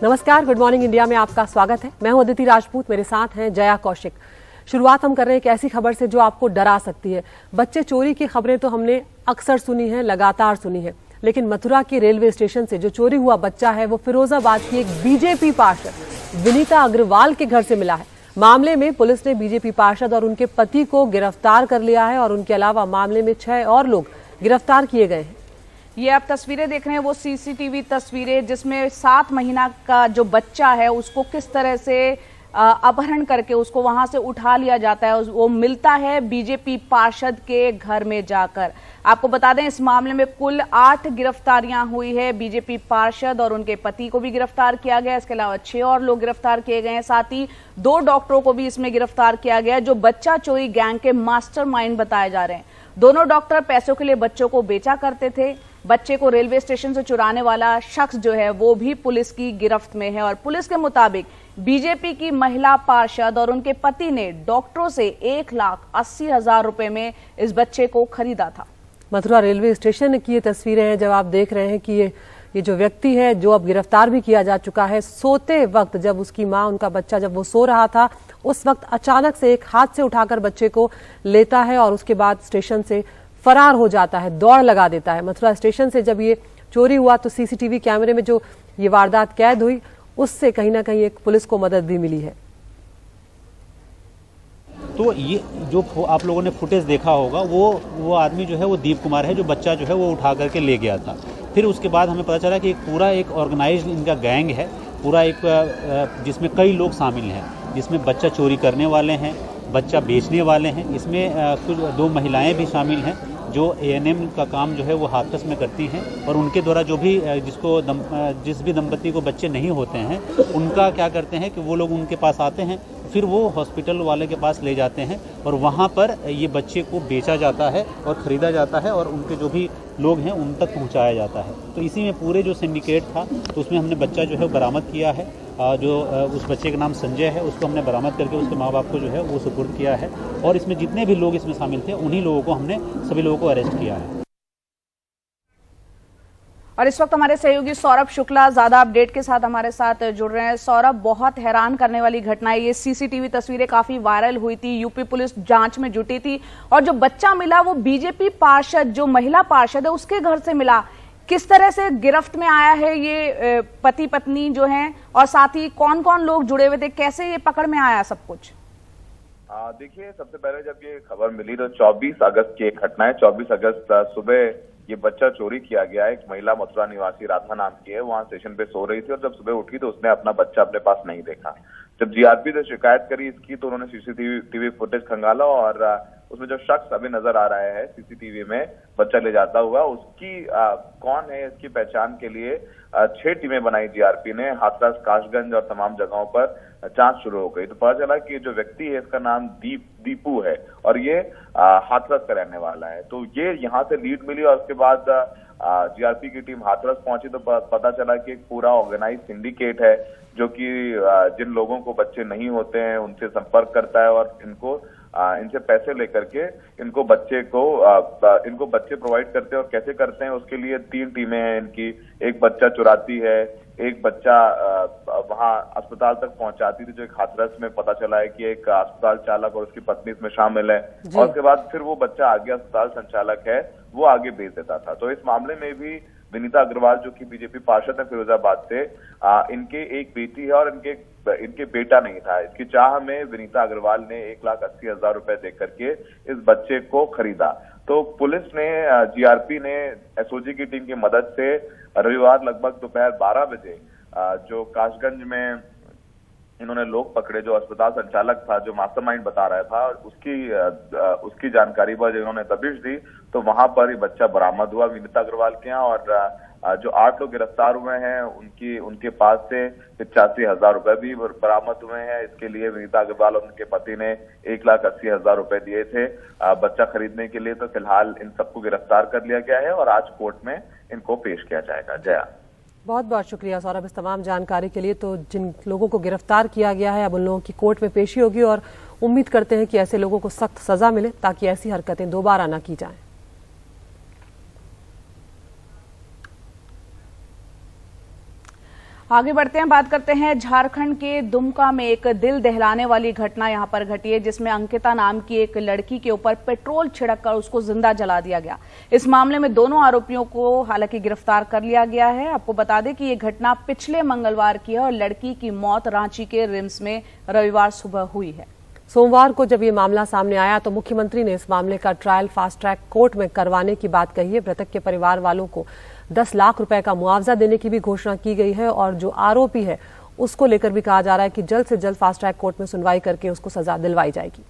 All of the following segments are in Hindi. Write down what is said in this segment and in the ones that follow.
नमस्कार, गुड मॉर्निंग इंडिया में आपका स्वागत है। मैं हूं अदिति राजपूत, मेरे साथ हैं जया कौशिक। शुरुआत हम कर रहे हैं एक ऐसी खबर से जो आपको डरा सकती है। बच्चे चोरी की खबरें तो हमने अक्सर सुनी है, लगातार सुनी है, लेकिन मथुरा के रेलवे स्टेशन से जो चोरी हुआ बच्चा है वो फिरोजाबाद की एक बीजेपी पार्षद विनीता अग्रवाल के घर से मिला है। मामले में पुलिस ने बीजेपी पार्षद और उनके पति को गिरफ्तार कर लिया है और उनके अलावा मामले में 6 और लोग गिरफ्तार किए गए हैं। ये आप तस्वीरें देख रहे हैं वो सीसीटीवी तस्वीरें जिसमें 7 महीना का जो बच्चा है उसको किस तरह से अपहरण करके उसको वहां से उठा लिया जाता है। वो मिलता है बीजेपी पार्षद के घर में जाकर। आपको बता दें इस मामले में कुल 8 गिरफ्तारियां हुई है। बीजेपी पार्षद और उनके पति को भी गिरफ्तार किया गया। इसके अलावा 6 और लोग गिरफ्तार किए गए हैं। साथ ही 2 डॉक्टरों को भी इसमें गिरफ्तार किया गया है जो बच्चा चोरी गैंग के मास्टरमाइंड बताए जा रहे हैं। दोनों डॉक्टर पैसों के लिए बच्चों को बेचा करते थे। बच्चे को रेलवे स्टेशन से चुराने वाला शख्स जो है वो भी पुलिस की गिरफ्त में है और पुलिस के मुताबिक बीजेपी की महिला पार्षद और उनके पति ने डॉक्टरों से 1,80,000 रुपए में इस बच्चे को खरीदा था। मथुरा रेलवे स्टेशन की ये तस्वीरें हैं जब आप देख रहे हैं कि ये जो व्यक्ति है जो अब गिरफ्तार भी किया जा चुका है, सोते वक्त जब उसकी मां, उनका बच्चा जब वो सो रहा था उस वक्त अचानक से एक हाथ से उठाकर बच्चे को लेता है और उसके बाद स्टेशन से फरार हो जाता है, दौड़ लगा देता है। मथुरा स्टेशन से जब ये चोरी हुआ तो सीसीटीवी कैमरे में जो ये वारदात कैद हुई उससे कहीं ना कहीं एक पुलिस को मदद भी मिली है। तो ये जो आप लोगों ने फुटेज देखा होगा वो आदमी जो है वो दीप कुमार है, जो बच्चा जो है वो उठा करके ले गया था। फिर उसके बाद हमें पता चला कि पूरा एक ऑर्गेनाइज्ड इनका गैंग है, पूरा एक जिसमें कई लोग शामिल हैं, जिसमें बच्चा चोरी करने वाले हैं, बच्चा बेचने वाले हैं। इसमें कुछ 2 महिलाएं भी शामिल हैं जो ANM का काम जो है वो हाथरस में करती हैं और उनके द्वारा जो भी जिस भी दंपति को बच्चे नहीं होते हैं उनका क्या करते हैं कि वो लोग उनके पास आते हैं, फिर वो हॉस्पिटल वाले के पास ले जाते हैं और वहाँ पर ये बच्चे को बेचा जाता है और ख़रीदा जाता है और उनके जो भी लोग हैं उन तक पहुँचाया जाता है। तो इसी में पूरे जो सिंडिकेट था तो उसमें हमने बच्चा जो है बरामद किया है। जो उस बच्चे का नाम संजय है उसको हमने बरामद करके उसके माँ बाप को जो है वो सुपुर्द किया है और इसमें जितने भी लोग इसमें शामिल थे उन्हीं लोगों को हमने सभी लोगों को अरेस्ट किया है। और इस वक्त हमारे सहयोगी सौरभ शुक्ला ज्यादा अपडेट के साथ हमारे साथ जुड़ रहे हैं। सौरभ, बहुत हैरान करने वाली घटना है ये। सीसीटीवी तस्वीरें काफी वायरल हुई थी, यूपी पुलिस जांच में जुटी थी और जो बच्चा मिला वो बीजेपी पार्षद, जो महिला पार्षद है उसके घर से मिला। किस तरह से गिरफ्त में आया है ये पति पत्नी जो हैं और साथ ही कौन कौन लोग जुड़े हुए थे, कैसे ये पकड़ में आया सब कुछ? देखिए, सबसे पहले जब ये खबर मिली तो 24 अगस्त की एक घटना है। 24 अगस्त सुबह ये बच्चा चोरी किया गया। एक महिला मथुरा निवासी राधा नाम की है, वहां स्टेशन पे सो रही थी और जब सुबह उठी तो उसने अपना बच्चा अपने पास नहीं देखा। जब GRP से शिकायत करी इसकी तो उन्होंने CCTV फुटेज खंगाला और उसमें जो शख्स अभी नजर आ रहा है सीसीटीवी में बच्चा ले जाता हुआ, उसकी कौन है इसकी पहचान के लिए 6 टीमें बनाई GRP ने। हाथरस, कासगंज और तमाम जगहों पर जांच शुरू हो गई तो पता चला कि जो व्यक्ति है इसका नाम दीपू है और ये हाथरस का रहने वाला है। तो ये यहाँ से लीड मिली और उसके बाद GRP की टीम हाथरस पहुंची तो पता चला कि एक पूरा ऑर्गेनाइज सिंडिकेट है जो कि जिन लोगों को बच्चे नहीं होते हैं उनसे संपर्क करता है और इनसे पैसे लेकर के इनको बच्चे प्रोवाइड करते हैं। और कैसे करते हैं उसके लिए 3 टीमें हैं इनकी। एक बच्चा चुराती है, एक बच्चा वहां अस्पताल तक पहुंचाती थी, जो एक हाथरस में पता चला है कि एक अस्पताल चालक और उसकी पत्नी इसमें शामिल है, और उसके बाद फिर वो बच्चा आगे अस्पताल संचालक है वो आगे बेच देता था। तो इस मामले में भी विनीता अग्रवाल जो कि बीजेपी पार्षद है फिरोजाबाद से, इनके एक बेटी है और इनके बेटा नहीं था। इसकी चाह में विनीता अग्रवाल ने 1,80,000 रुपए दे करके इस बच्चे को खरीदा। तो पुलिस ने, GRP ने SOG की टीम की मदद से रविवार लगभग दोपहर 12 बजे जो कासगंज में इन्होंने लोग पकड़े, जो अस्पताल संचालक था, जो मास्टरमाइंड बता रहा था, उसकी जानकारी पर इन्होंने दबिश दी तो वहां पर ये बच्चा बरामद हुआ विनीता अग्रवाल के यहाँ। और जो 8 लोग गिरफ्तार हुए हैं उनके पास से 85,000 रुपए भी बरामद हुए हैं। इसके लिए विनीता अग्रवाल और उनके पति ने 1,80,000 रुपए दिए थे बच्चा खरीदने के लिए। तो फिलहाल इन सबको गिरफ्तार कर लिया गया है और आज कोर्ट में इनको पेश किया जाएगा। जया, बहुत बहुत शुक्रिया सौरभ इस तमाम जानकारी के लिए। तो जिन लोगों को गिरफ्तार किया गया है अब उन लोगों की कोर्ट में पेशी होगी और उम्मीद करते हैं कि ऐसे लोगों को सख्त सजा मिले ताकि ऐसी हरकतें दोबारा न की जाएं। आगे बढ़ते हैं, बात करते हैं झारखंड के दुमका में एक दिल दहलाने वाली घटना यहां पर घटी है, जिसमें अंकिता नाम की एक लड़की के ऊपर पेट्रोल छिड़ककर उसको जिंदा जला दिया गया। इस मामले में दोनों आरोपियों को हालांकि गिरफ्तार कर लिया गया है। आपको बता दें कि ये घटना पिछले मंगलवार की है और लड़की की मौत रांची के रिम्स में रविवार सुबह हुई है। सोमवार को जब ये मामला सामने आया तो मुख्यमंत्री ने इस मामले का ट्रायल फास्ट ट्रैक कोर्ट में करवाने की बात कही है। मृतक के परिवार वालों को 10 लाख रुपए का मुआवजा देने की भी घोषणा की गई है और जो आरोपी है उसको लेकर भी कहा जा रहा है कि जल्द से जल्द फास्ट ट्रैक कोर्ट में सुनवाई करके उसको सजा दिलवाई जाएगी।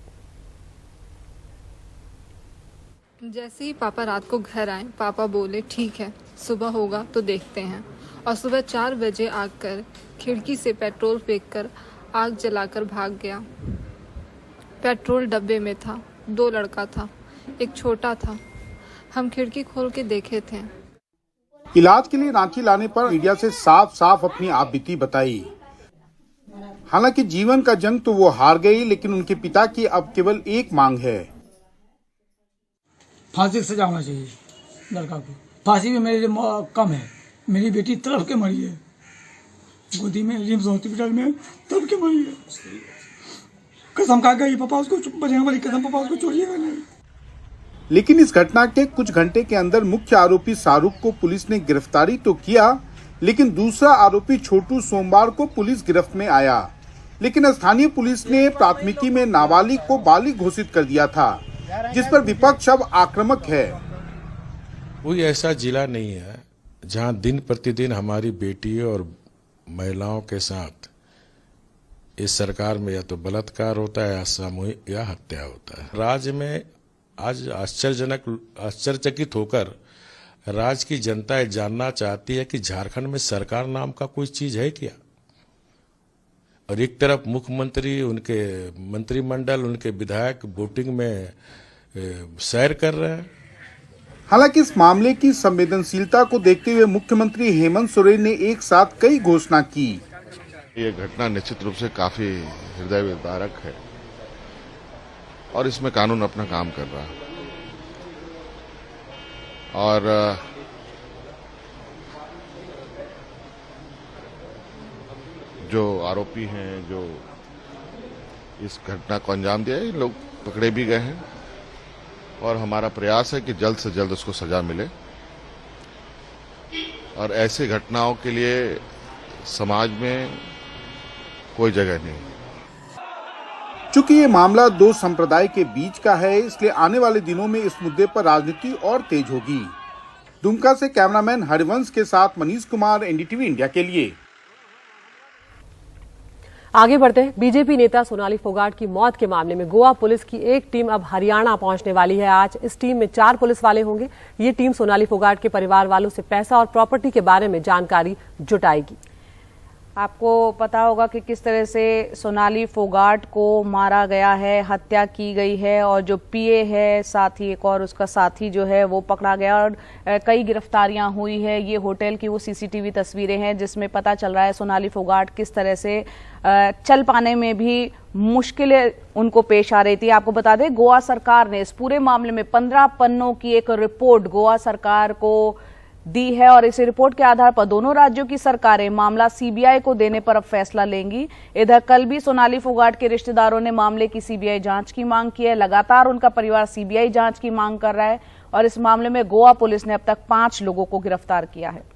जैसे ही पापा रात को घर आए, पापा बोले ठीक है सुबह होगा तो देखते हैं, और सुबह 4 बजे आकर खिड़की से पेट्रोल फेंककर आग जलाकर भाग गया। पेट्रोल डब्बे में था, 2 लड़का था, एक छोटा था। हम खिड़की खोल के देखे थे। इलाज के लिए रांची लाने पर मीडिया से साफ साफ अपनी आपबीती बताई। हालांकि जीवन का जंग तो वो हार गई, लेकिन उनके पिता की अब केवल एक मांग है, फांसी की सजा होना चाहिए लड़का को। फांसी भी मेरे लिए कम है, मेरी बेटी तड़प के मरी है, गोदी में रिम्स हॉस्पिटल में तड़प के मरी है। कसम खा गई पापा उसको बचाने वाली कसम, पापा उसको छोड़िएगा नहीं। लेकिन इस घटना के कुछ घंटे के अंदर मुख्य आरोपी शाहरुख को पुलिस ने गिरफ्तारी तो किया, लेकिन दूसरा आरोपी छोटू सोमवार को पुलिस गिरफ्त में आया। लेकिन स्थानीय पुलिस ने प्राथमिकी में नाबालिग को बालिग घोषित कर दिया था, जिस पर विपक्ष अब आक्रामक है। कोई ऐसा जिला नहीं है जहां दिन प्रतिदिन हमारी बेटियों और महिलाओं के साथ इस सरकार में या तो बलात्कार होता है या सामूहिक या हत्या होता है। राज्य में आज आश्चर्यचकित होकर राज्य की जनता ये जानना चाहती है कि झारखंड में सरकार नाम का कोई चीज है क्या। और एक तरफ मुख्यमंत्री, उनके मंत्रिमंडल, उनके विधायक वोटिंग में सैर कर रहे हैं। हालांकि इस मामले की संवेदनशीलता को देखते हुए मुख्यमंत्री हेमंत सोरेन ने एक साथ कई घोषणा की। ये घटना निश्चित रूप से काफी हृदय विदारक है और इसमें कानून अपना काम कर रहा है। और जो आरोपी हैं, जो इस घटना को अंजाम दिया है, इन लोग पकड़े भी गए हैं और हमारा प्रयास है कि जल्द से जल्द उसको सजा मिले। और ऐसी घटनाओं के लिए समाज में कोई जगह नहीं। चूंकि ये मामला 2 संप्रदाय के बीच का है, इसलिए आने वाले दिनों में इस मुद्दे पर राजनीति और तेज होगी। दुमका से कैमरामैन हरिवंश के साथ मनीष कुमार, एनडीटीवी इंडिया के लिए। आगे बढ़ते हैं। बीजेपी नेता सोनाली फोगाट की मौत के मामले में गोवा पुलिस की एक टीम अब हरियाणा पहुंचने वाली है। आज इस टीम में 4 पुलिस वाले होंगे। ये टीम सोनाली फोगाट के परिवार वालों से पैसा और प्रॉपर्टी के बारे में जानकारी जुटाएगी। आपको पता होगा कि किस तरह से सोनाली फोगाट को मारा गया है, हत्या की गई है, और जो पीए है साथी, एक और उसका साथी जो है वो पकड़ा गया और कई गिरफ्तारियां हुई है। ये होटल की वो सीसीटीवी तस्वीरें हैं जिसमें पता चल रहा है सोनाली फोगाट किस तरह से चल पाने में भी मुश्किलें उनको पेश आ रही थी। आपको बता दें, गोवा सरकार ने इस पूरे मामले में 15 पन्नों की एक रिपोर्ट गोवा सरकार को दी है और इस रिपोर्ट के आधार पर दोनों राज्यों की सरकारें मामला सीबीआई को देने पर अब फैसला लेंगी। इधर कल भी सोनाली फोगाट के रिश्तेदारों ने मामले की सीबीआई जांच की मांग की है। लगातार उनका परिवार सीबीआई जांच की मांग कर रहा है और इस मामले में गोवा पुलिस ने अब तक 5 लोगों को गिरफ्तार किया है।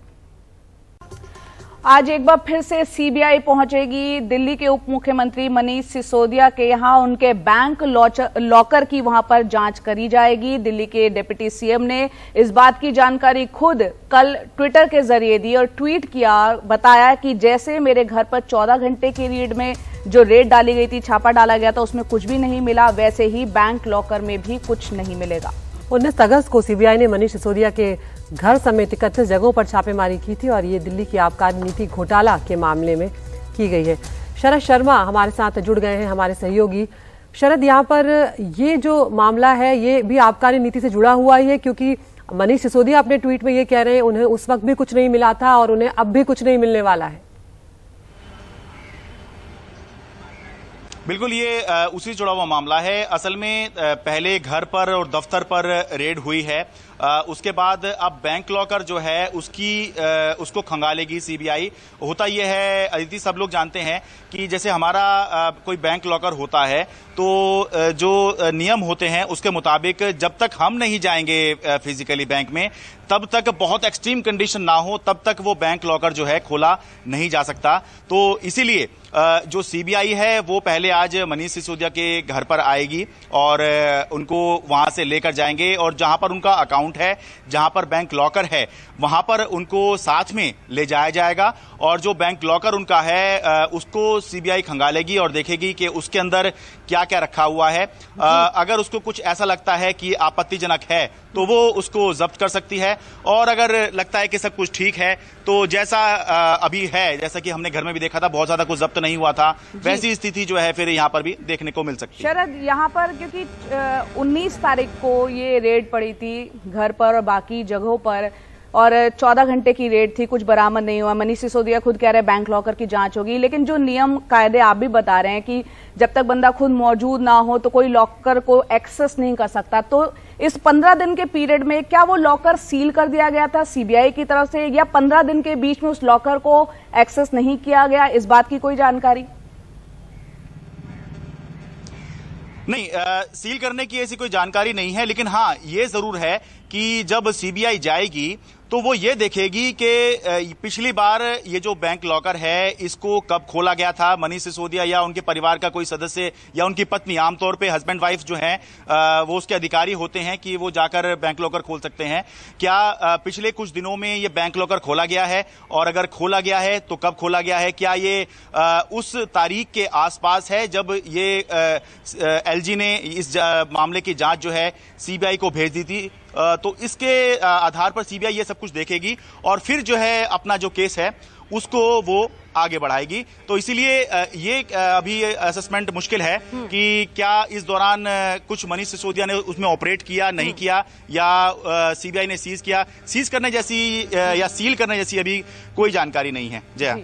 आज एक बार फिर से सीबीआई पहुंचेगी दिल्ली के उप मुख्यमंत्री मनीष सिसोदिया के यहां। उनके बैंक लॉकर की वहां पर जांच करी जाएगी। दिल्ली के डिप्टी सीएम ने इस बात की जानकारी खुद कल ट्विटर के जरिए दी और ट्वीट किया, बताया कि जैसे मेरे घर पर 14 घंटे की रेड में जो रेड डाली गई थी, छापा डाला गया था, उसमें कुछ भी नहीं मिला, वैसे ही बैंक लॉकर में भी कुछ नहीं मिलेगा। 19 अगस्त को सीबीआई ने मनीष सिसोदिया के घर समेत 31 जगहों पर छापेमारी की थी और ये दिल्ली की आबकारी नीति घोटाला के मामले में की गई है। शरद शर्मा हमारे साथ जुड़ गए हैं, हमारे सहयोगी। शरद, यहाँ पर ये जो मामला है ये भी आबकारी नीति से जुड़ा हुआ ही है, क्योंकि मनीष सिसोदिया अपने ट्वीट में ये कह रहे हैं उन्हें उस वक्त भी कुछ नहीं मिला था और उन्हें अब भी कुछ नहीं मिलने वाला है। बिल्कुल, ये उसी जुड़ा हुआ मामला है। असल में पहले घर पर और दफ्तर पर रेड हुई है, उसके बाद अब बैंक लॉकर जो है उसको खंगालेगी सीबीआई। होता यह है अदिति, सब लोग जानते हैं कि जैसे हमारा कोई बैंक लॉकर होता है तो जो नियम होते हैं उसके मुताबिक जब तक हम नहीं जाएंगे फिजिकली बैंक में, तब तक बहुत एक्सट्रीम कंडीशन ना हो तब तक वो बैंक लॉकर जो है खोला नहीं जा सकता। तो इसीलिए जो सीबीआई है वो पहले आज मनीष सिसोदिया के घर पर आएगी और उनको वहां से लेकर जाएंगे और जहां पर उनका अकाउंट है, जहां पर बैंक लॉकर है, वहां पर उनको साथ में ले जाया जाएगा और जो बैंक लॉकर उनका है उसको सीबीआई खंगालेगी और देखेगी कि उसके अंदर क्या क्या रखा हुआ है। अगर उसको कुछ ऐसा लगता है कि आपत्तिजनक है तो वो उसको जब्त कर सकती है और अगर लगता है कि सब कुछ ठीक है तो जैसा अभी है, जैसा कि हमने घर में भी देखा था, बहुत ज्यादा कुछ जब्त नहीं हुआ था, वैसी स्थिति जो है फिर यहाँ पर भी देखने को मिल सकती है। शरद, यहाँ पर क्योंकि 19 तारीख को ये रेड पड़ी थी घर पर और बाकी जगहों पर और 14 घंटे की रेड थी, कुछ बरामद नहीं हुआ। मनीष सिसोदिया खुद कह रहे हैं बैंक लॉकर की जांच होगी, लेकिन जो नियम कायदे आप भी बता रहे हैं कि जब तक बंदा खुद मौजूद ना हो तो कोई लॉकर को एक्सेस नहीं कर सकता। तो इस 15 दिन के पीरियड में क्या वो लॉकर सील कर दिया गया था सीबीआई की तरफ से या 15 दिन के बीच में उस लॉकर को एक्सेस नहीं किया गया, इस बात की कोई जानकारी? नहीं, सील करने की ऐसी कोई जानकारी नहीं है, लेकिन हाँ ये जरूर है कि जब सीबीआई जाएगी तो वो ये देखेगी कि पिछली बार ये जो बैंक लॉकर है इसको कब खोला गया था। मनीष सिसोदिया या उनके परिवार का कोई सदस्य या उनकी पत्नी, आमतौर पे हस्बैंड वाइफ जो हैं वो उसके अधिकारी होते हैं कि वो जाकर बैंक लॉकर खोल सकते हैं। क्या पिछले कुछ दिनों में ये बैंक लॉकर खोला गया है और अगर खोला गया है तो कब खोला गया है? क्या ये उस तारीख के आसपास है जब ये एलजी ने इस मामले की जांच जो है सीबीआई को भेज दी थी? तो इसके आधार पर सीबीआई ये सब कुछ देखेगी और फिर जो है अपना जो केस है उसको वो आगे बढ़ाएगी। तो इसीलिए ये अभी असेसमेंट मुश्किल है कि क्या इस दौरान कुछ मनीष सिसोदिया ने उसमें ऑपरेट किया, नहीं किया, या सीबीआई ने सीज करने जैसी या सील करने जैसी अभी कोई जानकारी नहीं है। जया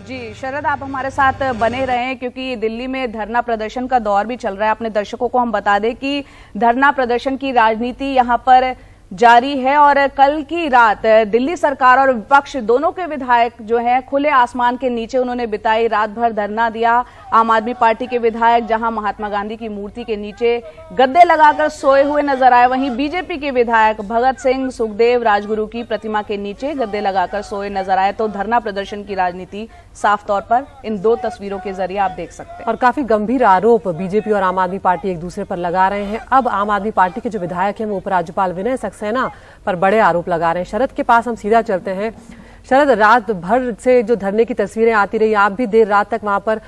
जी, शरद आप हमारे साथ बने रहें क्योंकि दिल्ली में धरना प्रदर्शन का दौर भी चल रहा है। अपने दर्शकों को हम बता दें कि धरना प्रदर्शन की राजनीति यहाँ पर जारी है और कल की रात दिल्ली सरकार और विपक्ष दोनों के विधायक जो हैं खुले आसमान के नीचे उन्होंने बिताई, रात भर धरना दिया। आम आदमी पार्टी के विधायक जहां महात्मा गांधी की मूर्ति के नीचे गद्दे लगाकर सोए हुए नजर आए, वहीं बीजेपी के विधायक भगत सिंह, सुखदेव, राजगुरु की प्रतिमा के नीचे गद्दे लगाकर सोए नजर आए। तो धरना प्रदर्शन की राजनीति साफ तौर पर इन दो तस्वीरों के जरिए आप देख सकते हैं। और काफी गंभीर आरोप बीजेपी और आम आदमी पार्टी एक दूसरे पर लगा रहे हैं। अब आम आदमी पार्टी के जो विधायक हैं वो उपराज्यपाल विनय सक्सेना पर बड़े आरोप लगा रहे हैं। शरद के पास हम सीधा चलते हैं। शरद, रात भर से जो धरने की तस्वीरें आती रही, आप भी देर रात तक वहां पर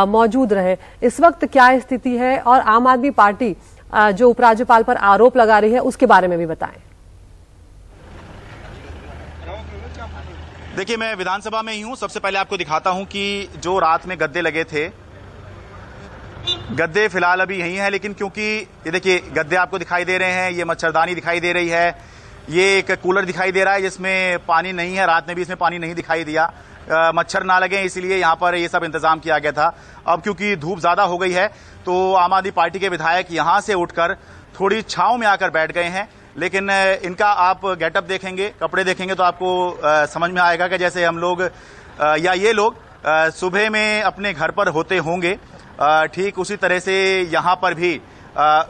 मौजूद रहे, इस वक्त क्या स्थिति है और आम आदमी पार्टी जो उपराज्यपाल पर आरोप लगा रही है उसके बारे में भी बताएं। देखिए, मैं विधानसभा में ही हूं। सबसे पहले आपको दिखाता हूं कि जो रात में गद्दे लगे थे, गद्दे फिलहाल अभी यही हैं, लेकिन क्योंकि ये देखिए गद्दे आपको दिखाई दे रहे हैं, ये मच्छरदानी दिखाई दे रही है, ये एक कूलर दिखाई दे रहा है जिसमें पानी नहीं है, रात में भी इसमें पानी नहीं दिखाई दिया, मच्छर ना लगे इसलिए यहाँ पर ये सब इंतजाम किया गया था। अब क्योंकि धूप ज्यादा हो गई है तो आम आदमी पार्टी के विधायक यहाँ से उठकर थोड़ी छांव में आकर बैठ गए हैं, लेकिन इनका आप गेटअप देखेंगे, कपड़े देखेंगे तो आपको समझ में आएगा कि जैसे हम लोग या ये लोग सुबह में अपने घर पर होते होंगे। ठीक उसी तरह से यहाँ पर भी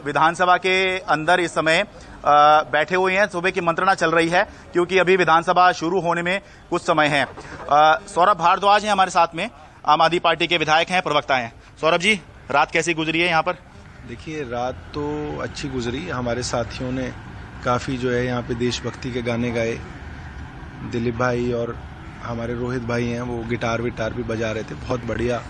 विधानसभा के अंदर इस समय बैठे हुए हैं। सुबह की मंत्रणा चल रही है क्योंकि अभी विधानसभा शुरू होने में कुछ समय है। सौरभ भारद्वाज हैं हमारे साथ में, आम आदमी पार्टी के विधायक हैं, प्रवक्ता हैं। सौरभ जी, रात कैसी गुजरी है यहाँ पर? देखिए, रात तो अच्छी गुजरी। हमारे साथियों ने काफ़ी जो है यहाँ पे देशभक्ति के गाने गाए। दिलीप भाई और हमारे रोहित भाई हैं, वो गिटार विटार भी बजा रहे थे। बहुत बढ़िया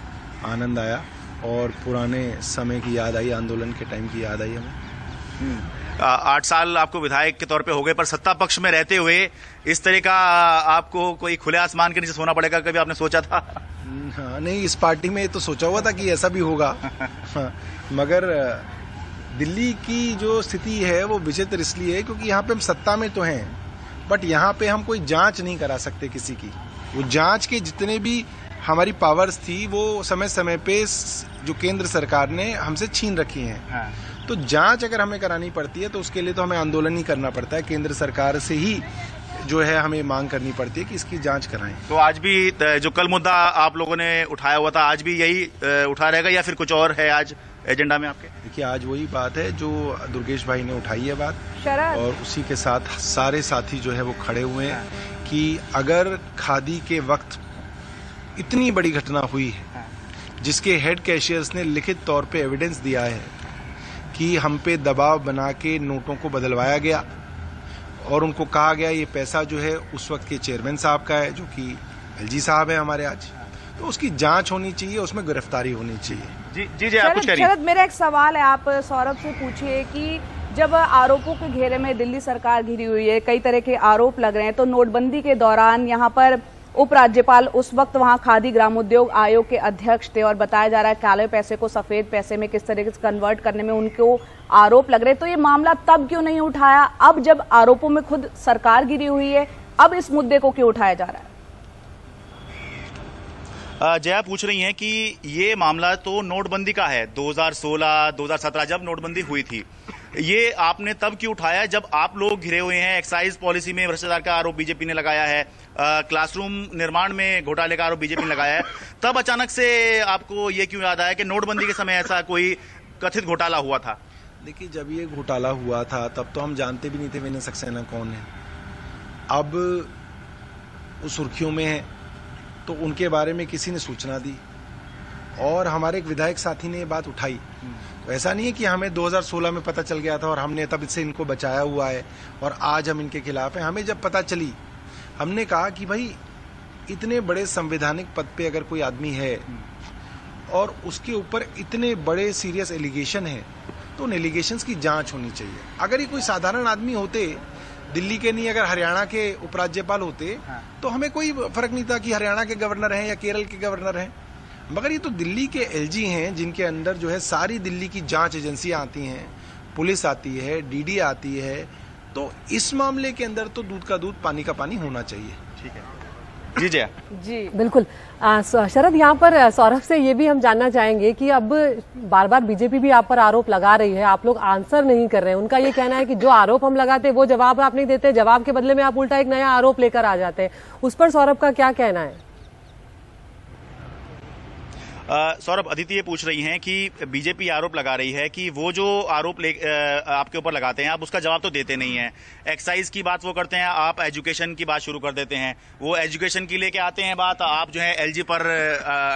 आनंद आया और पुराने समय की याद आई, आंदोलन के टाइम की याद आई हमें। 8 साल आपको विधायक के तौर पे हो गए, पर सत्ता पक्ष में रहते हुए इस तरह का आपको कोई खुले आसमान के नीचे सोना पड़ेगा, कभी आपने सोचा था? हाँ, नहीं, इस पार्टी में तो सोचा हुआ था कि ऐसा भी होगा। हाँ, मगर दिल्ली की जो स्थिति है वो विचित्र इसलिए है क्योंकि यहाँ पे हम सत्ता में तो हैं, बट यहाँ पे हम कोई जांच नहीं करा सकते किसी की। वो जांच के जितने भी हमारी पावर्स थी वो समय समय पे जो केंद्र सरकार ने हमसे छीन रखी हैं। हाँ। तो जांच अगर हमें करानी पड़ती है तो उसके लिए तो हमें आंदोलन ही करना पड़ता है, केंद्र सरकार से ही जो है हमें मांग करनी पड़ती है कि इसकी जांच कराएं। तो आज भी जो कल मुद्दा आप लोगों ने उठाया हुआ था, आज भी यही उठा रहेगा या फिर कुछ और है आज एजेंडा में आपके? देखिए, आज वही बात है जो दुर्गेश भाई ने उठाई है बात, शरद, और उसी के साथ सारे साथी जो है वो खड़े हुए हैं कि अगर खादी के वक्त इतनी बड़ी घटना हुई है जिसके हेड कैशियर्स ने लिखित तौर पे एविडेंस दिया है कि हम पे दबाव बना के नोटों को बदलवाया गया और उनको कहा गया ये पैसा जो है उस वक्त के चेयरमैन साहब का है जो कि एलजी साहब है हमारे आज, तो उसकी जांच होनी चाहिए, उसमें गिरफ्तारी होनी चाहिए। जी आप कुछ करिए। शरद, मेरा एक सवाल है, आप सौरभ से पूछिए कि जब आरोपों के घेरे में दिल्ली सरकार घिरी हुई है, कई तरह के आरोप लग रहे हैं, तो नोटबंदी के दौरान यहाँ पर उपराज्यपाल उस वक्त वहां खादी ग्रामोद्योग आयोग के अध्यक्ष थे और बताया जा रहा है काले पैसे को सफेद पैसे में किस तरीके से कन्वर्ट करने में उनको आरोप लग रहे, तो ये मामला तब क्यों नहीं उठाया? अब जब आरोपों में खुद सरकार घिरी हुई है, अब इस मुद्दे को क्यों उठाया जा रहा है? जया पूछ रही हैं कि ये मामला तो नोटबंदी का है, 2016 2017 जब नोटबंदी हुई थी, ये आपने तब क्यों उठाया जब आप लोग घिरे हुए हैं? एक्साइज पॉलिसी में भ्रष्टाचार का आरोप बीजेपी ने लगाया है, क्लासरूम निर्माण में घोटाले का आरोप बीजेपी ने लगाया है, तब अचानक से आपको ये क्यों याद आया कि नोटबंदी के समय ऐसा कोई कथित घोटाला हुआ था? देखिए, जब ये घोटाला हुआ था तब तो हम जानते भी नहीं थे विनय सक्सेना कौन है। अब उस सुर्खियों में है तो उनके बारे में किसी ने सूचना दी और हमारे एक विधायक साथी ने ये बात उठाई। तो ऐसा नहीं है कि हमें 2016 में पता चल गया था और हमने तब इससे इनको बचाया हुआ है और आज हम इनके खिलाफ हैं। हमें जब पता चली, हमने कहा कि भाई इतने बड़े संवैधानिक पद पे अगर कोई आदमी है और उसके ऊपर इतने बड़े सीरियस एलिगेशन है तो उन एलिगेशंस की जांच होनी चाहिए। अगर ये कोई साधारण आदमी होते, दिल्ली के नहीं अगर हरियाणा के उपराज्यपाल होते तो हमें कोई फर्क नहीं था कि हरियाणा के गवर्नर हैं या केरल के गवर्नर हैं, मगर ये तो दिल्ली के एलजी हैं जिनके अंदर जो है सारी दिल्ली की जांच एजेंसियां आती हैं, पुलिस आती है, डीडी आती है, तो इस मामले के अंदर तो दूध का दूध पानी का पानी होना चाहिए। ठीक है जी जया। जी बिल्कुल। शरद, यहाँ पर सौरभ से ये भी हम जानना चाहेंगे कि अब बार बार बीजेपी भी आप पर आरोप लगा रही है, आप लोग आंसर नहीं कर रहे हैं। उनका ये कहना है कि जो आरोप हम लगाते हैं वो जवाब आप नहीं देते, जवाब के बदले में आप उल्टा एक नया आरोप लेकर आ जाते हैं। उस पर सौरभ का क्या कहना है? सौरभ, अदिति ये पूछ रही हैं कि बीजेपी आरोप लगा रही है कि वो जो आरोप आपके ऊपर लगाते हैं आप उसका जवाब तो देते नहीं हैं। एक्साइज की बात वो करते हैं, आप एजुकेशन की बात शुरू कर देते हैं, वो एजुकेशन की लेके आते हैं बात, आप जो है एलजी पर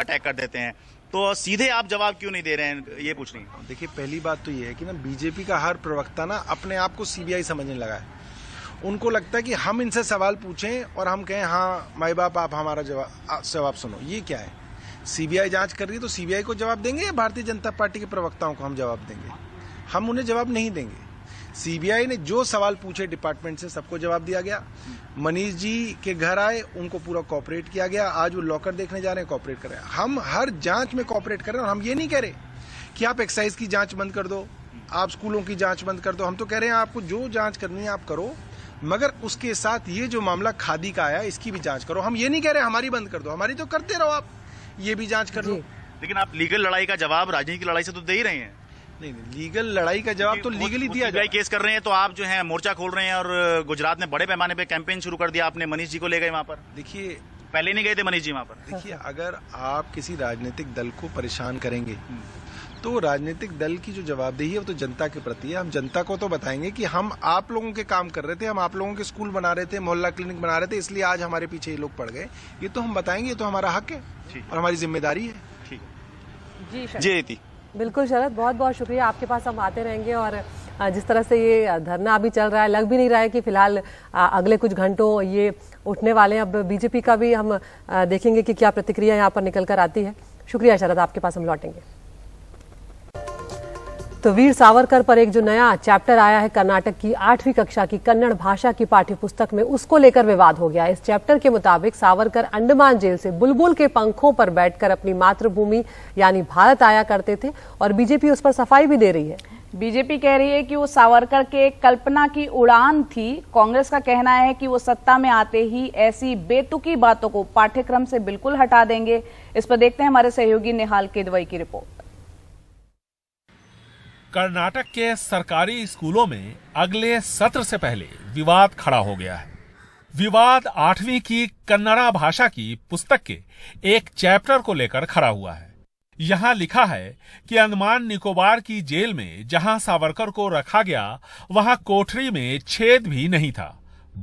अटैक कर देते हैं, तो सीधे आप जवाब क्यों नहीं दे रहे हैं, ये पूछ रही हैं। देखिए, पहली बात तो ये है कि ना बीजेपी का हर प्रवक्ता ना अपने आप को सीबीआई समझने लगा है। उनको लगता है कि हम इनसे सवाल पूछें और हम कहें हाँ माई बाप आप हमारा जवाब सुनो। ये क्या है? सीबीआई जांच कर रही है तो सीबीआई को जवाब देंगे या भारतीय जनता पार्टी के प्रवक्ताओं को हम जवाब देंगे? हम उन्हें जवाब नहीं देंगे। सीबीआई ने जो सवाल पूछे डिपार्टमेंट से सबको जवाब दिया गया। मनीष जी के घर आए, उनको पूरा कॉपरेट किया गया। आज वो लॉकर देखने जा रहे हैं, कॉपरेट कर रहे हैं। हम हर जांच में कॉपरेट कर रहे हैं और हम ये नहीं कह रहे कि आप एक्साइज की जांच बंद कर दो, आप स्कूलों की जांच बंद कर दो। हम तो कह रहे हैं आपको जो जांच करनी है आप करो, मगर उसके साथ ये जो मामला खादी का आया इसकी भी जांच करो। हम ये नहीं कह रहे हमारी बंद कर दो, हमारी तो करते रहो, आप ये भी जांच कर लो। लेकिन आप लीगल लड़ाई का जवाब राजनीति की लड़ाई से तो दे ही रहे हैं। नहीं, लीगल लड़ाई का जवाब तो लीगली दिया जाए। केस कर रहे हैं तो आप जो है मोर्चा खोल रहे हैं और गुजरात में बड़े पैमाने पे कैंपेन शुरू कर दिया आपने, मनीष जी को ले गए वहां पर। देखिए, पहले नहीं गए थे मनीष जी वहां पर। देखिए, अगर आप किसी राजनीतिक दल को परेशान करेंगे तो राजनीतिक दल की जो जवाबदेही है वो तो जनता के प्रति है। हम जनता को तो बताएंगे कि हम आप लोगों के काम कर रहे थे, हम आप लोगों के स्कूल बना रहे थे, मोहल्ला क्लिनिक बना रहे थे, इसलिए आज हमारे पीछे ये लोग पड़ गए। ये तो हम बताएंगे, ये तो हमारा हक है और हमारी जिम्मेदारी है। ठीक है जी रीति। बिल्कुल शरद, बहुत बहुत शुक्रिया। आपके पास हम आते रहेंगे और जिस तरह से ये धरना अभी चल रहा है, लग भी नहीं रहा है कि फिलहाल अगले कुछ घंटों ये उठने वाले हैं। अब बीजेपी का भी हम देखेंगे कि क्या प्रतिक्रिया यहाँ पर निकल कर आती है। शुक्रिया शरद, आपके पास हम लौटेंगे। तो वीर सावरकर पर एक जो नया चैप्टर आया है, कर्नाटक की 8वीं कक्षा की कन्नड़ भाषा की पाठ्य पुस्तक में, उसको लेकर विवाद हो गया। इस चैप्टर के मुताबिक सावरकर अंडमान जेल से बुलबुल के पंखों पर बैठकर अपनी मातृभूमि यानी भारत आया करते थे और बीजेपी उस पर सफाई भी दे रही है। बीजेपी कह रही है कि वो सावरकर के कल्पना की उड़ान थी। कांग्रेस का कहना है कि वो सत्ता में आते ही ऐसी बेतुकी बातों को पाठ्यक्रम से बिल्कुल हटा देंगे। इस पर देखते हैं हमारे सहयोगी निहाल किदवई की रिपोर्ट। कर्नाटक के सरकारी स्कूलों में अगले सत्र से पहले विवाद खड़ा हो गया है। विवाद 8वीं की कन्नड़ा भाषा की पुस्तक के एक चैप्टर को लेकर खड़ा हुआ है। यहां लिखा है कि अंडमान निकोबार की जेल में जहां सावरकर को रखा गया वहां कोठरी में छेद भी नहीं था।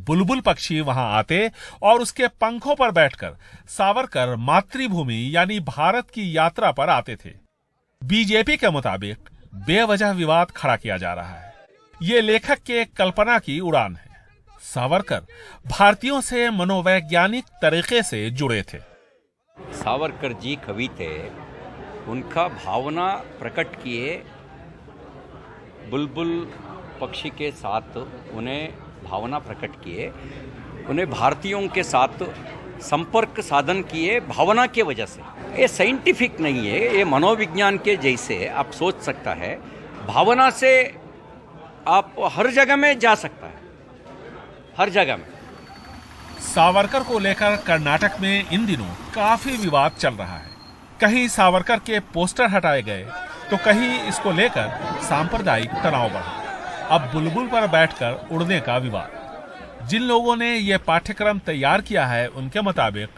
बुलबुल पक्षी वहां आते और उसके पंखों पर बैठकर सावरकर मातृभूमि यानी भारत की यात्रा पर आते थे। बीजेपी के मुताबिक बेवजह विवाद खड़ा किया जा रहा है। ये लेखक के कल्पना की उड़ान है। सावरकर भारतीयों से मनोवैज्ञानिक तरीके से जुड़े थे। सावरकर जी कवि थे, उनका भावना प्रकट किए। बुलबुल पक्षी के साथ उन्हें भावना प्रकट किए, उन्हें भारतीयों के साथ संपर्क साधन किए भावना के वजह से। ये साइंटिफिक नहीं है, ये मनोविज्ञान के जैसे आप सोच सकता है। भावना से आप हर जगह में जा सकता है, हर जगह में। सावरकर को लेकर कर्नाटक में इन दिनों काफी विवाद चल रहा है। कहीं सावरकर के पोस्टर हटाए गए तो कहीं इसको लेकर सांप्रदायिक तनाव बढ़ा। अब बुलबुल पर बैठकर उड़ने का विवाद। जिन लोगों ने यह पाठ्यक्रम तैयार किया है उनके मुताबिक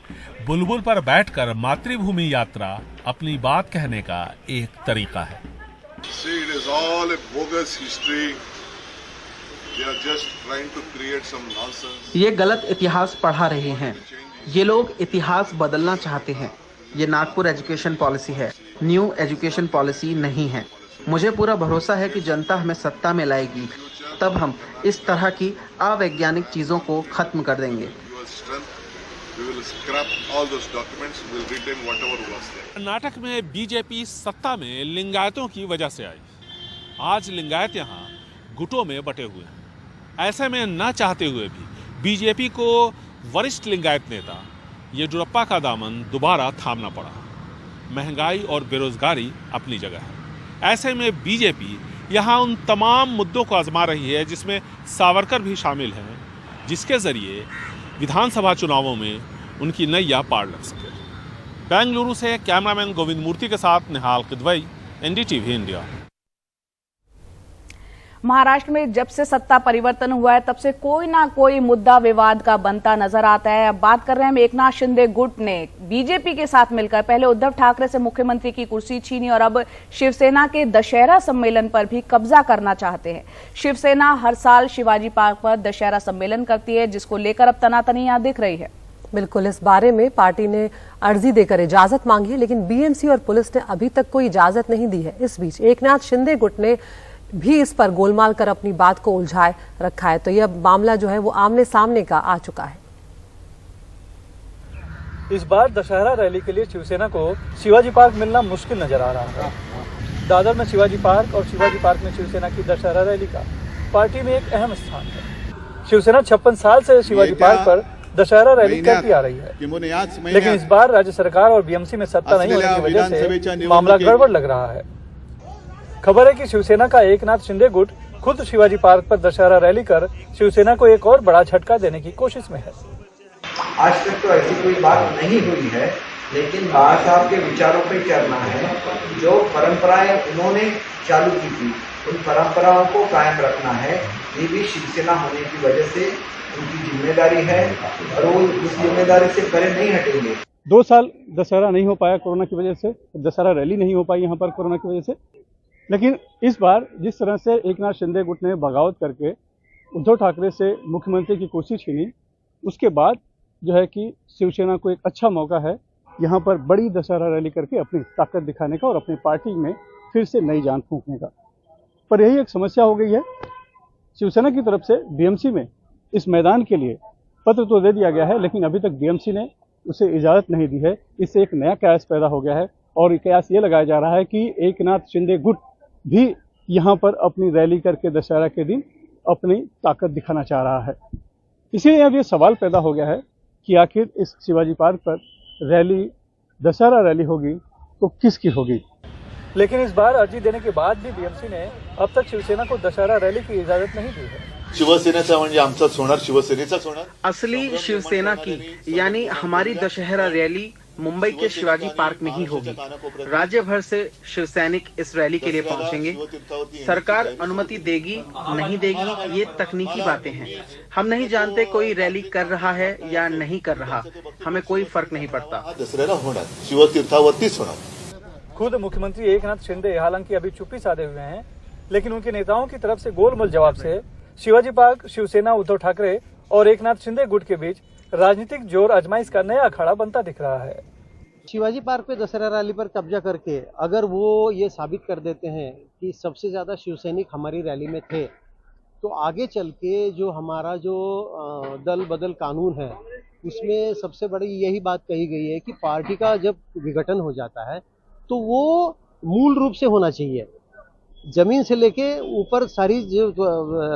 बुलबुल पर बैठकर मातृभूमि यात्रा अपनी बात कहने का एक तरीका है। ये गलत इतिहास पढ़ा रहे हैं। ये लोग इतिहास बदलना चाहते हैं। ये नागपुर एजुकेशन पॉलिसी है, न्यू एजुकेशन पॉलिसी नहीं है। मुझे पूरा भरोसा है कि जनता हमें सत्ता में लाएगी, तब हम इस तरह की अवैज्ञानिक चीजों को खत्म कर देंगे। कर्नाटक में बीजेपी सत्ता में लिंगायतों की वजह से आई। आज लिंगायत यहाँ गुटों में बटे हुए हैं। ऐसे में न चाहते हुए भी बीजेपी को वरिष्ठ लिंगायत नेता येडियुरप्पा का दामन दोबारा थामना पड़ा। महंगाई और बेरोजगारी अपनी जगह है। ऐसे में बीजेपी यहाँ उन तमाम मुद्दों को आजमा रही है जिसमें सावरकर भी शामिल हैं, जिसके जरिए विधानसभा चुनावों में उनकी नैया पार लग सके। बेंगलुरु से कैमरामैन गोविंद मूर्ति के साथ निहाल किदवई, एनडीटीवी इंडिया। महाराष्ट्र में जब से सत्ता परिवर्तन हुआ है तब से कोई ना कोई मुद्दा विवाद का बनता नजर आता है। अब बात कर रहे हैं एकनाथ शिंदे गुट ने बीजेपी के साथ मिलकर पहले उद्धव ठाकरे से मुख्यमंत्री की कुर्सी छीनी और अब शिवसेना के दशहरा सम्मेलन पर भी कब्जा करना चाहते हैं। शिवसेना हर साल शिवाजी पार्क पर दशहरा सम्मेलन करती है, जिसको लेकर अब तनातनी यहां दिख रही है। बिल्कुल, इस बारे में पार्टी ने अर्जी देकर इजाजत मांगी है, लेकिन बीएमसी और पुलिस ने अभी तक कोई इजाजत नहीं दी है। इस बीच एकनाथ शिंदे गुट ने भी इस पर गोलमाल कर अपनी बात को उलझाए रखा है। तो यह मामला जो है वो आमने सामने का आ चुका है। इस बार दशहरा रैली के लिए शिवसेना को शिवाजी पार्क मिलना मुश्किल नजर आ रहा है। दादर में शिवाजी पार्क और शिवाजी पार्क में शिवसेना की दशहरा रैली का पार्टी में एक अहम स्थान है। शिवसेना 56 साल से शिवाजी पार्क पर दशहरा रैली करती आ रही है, लेकिन इस बार राज्य सरकार और बीएमसी में सत्ता नहीं होने की वजह से मामला गड़बड़ लग रहा है। खबर है कि शिवसेना का एकनाथ शिंदे गुट खुद शिवाजी पार्क पर दशहरा रैली कर शिवसेना को एक और बड़ा झटका देने की कोशिश में है। आज तक तो ऐसी कोई बात नहीं हुई है, लेकिन बाबा साहब के विचारों पे चलना है। जो परंपराएं उन्होंने चालू की थी, उन परंपराओं को कायम रखना है। ये भी शिवसेना होने की वजह से उनकी जिम्मेदारी है और वो इस जिम्मेदारी से परे नहीं हटेंगे। 2 साल दशहरा नहीं हो पाया कोरोना की वजह से, दशहरा रैली नहीं हो पाई यहाँ पर कोरोना की वजह से। लेकिन इस बार जिस तरह से एकनाथ शिंदे गुट ने बगावत करके उद्धव ठाकरे से मुख्यमंत्री की कुर्सी छीनी, उसके बाद जो है कि शिवसेना को एक अच्छा मौका है यहाँ पर बड़ी दशहरा रैली करके अपनी ताकत दिखाने का और अपनी पार्टी में फिर से नई जान फूंकने का। पर यही एक समस्या हो गई है। शिवसेना की तरफ से बीएमसी में इस मैदान के लिए पत्र तो दे दिया गया है, लेकिन अभी तक बीएमसी ने उसे इजाज़त नहीं दी है। इससे एक नया कयास पैदा हो गया है और कयास ये लगाया जा रहा है कि एकनाथ शिंदे गुट भी यहाँ पर अपनी रैली करके दशहरा के दिन अपनी ताकत दिखाना चाह रहा है। इसीलिए अब ये सवाल पैदा हो गया है कि आखिर इस शिवाजी पार्क पर रैली, दशहरा रैली होगी तो किसकी होगी। लेकिन इस बार अर्जी देने के बाद भी बीएमसी ने अब तक शिवसेना को दशहरा रैली की इजाजत नहीं दी है। शिवसेनेचा म्हणजे आमचाच होणार, शिवसेनेचाच होणार। असली शिवसेना की यानी हमारी दशहरा रैली मुंबई के शिवाजी पार्क में ही होगी। राज्य भर से शिव सैनिक इस रैली के लिए पहुंचेंगे। सरकार अनुमति देगी नहीं देगी ये तकनीकी बातें हैं। हम नहीं जानते कोई रैली कर रहा है या नहीं कर रहा, हमें कोई फर्क नहीं पड़ता। दसऱ्याला होणार, शिवतीर्थावरतीच होणार। खुद मुख्यमंत्री एकनाथ शिंदे हालांकि अभी चुप्पी साधे हुए हैं, लेकिन उनके नेताओं की तरफ से गोलमोल जवाब से शिवाजी पार्क शिवसेना उद्धव ठाकरे और एकनाथ शिंदे गुट के बीच राजनीतिक जोर आजमाइश का नया अखाड़ा बनता दिख रहा है। शिवाजी पार्क पे दशहरा रैली पर कब्जा करके अगर वो ये साबित कर देते हैं कि सबसे ज्यादा शिवसैनिक हमारी रैली में थे, तो आगे चल के जो हमारा जो दल बदल कानून है उसमें सबसे बड़ी यही बात कही गई है कि पार्टी का जब विघटन हो जाता है तो वो मूल रूप से होना चाहिए, जमीन से लेके ऊपर सारी जो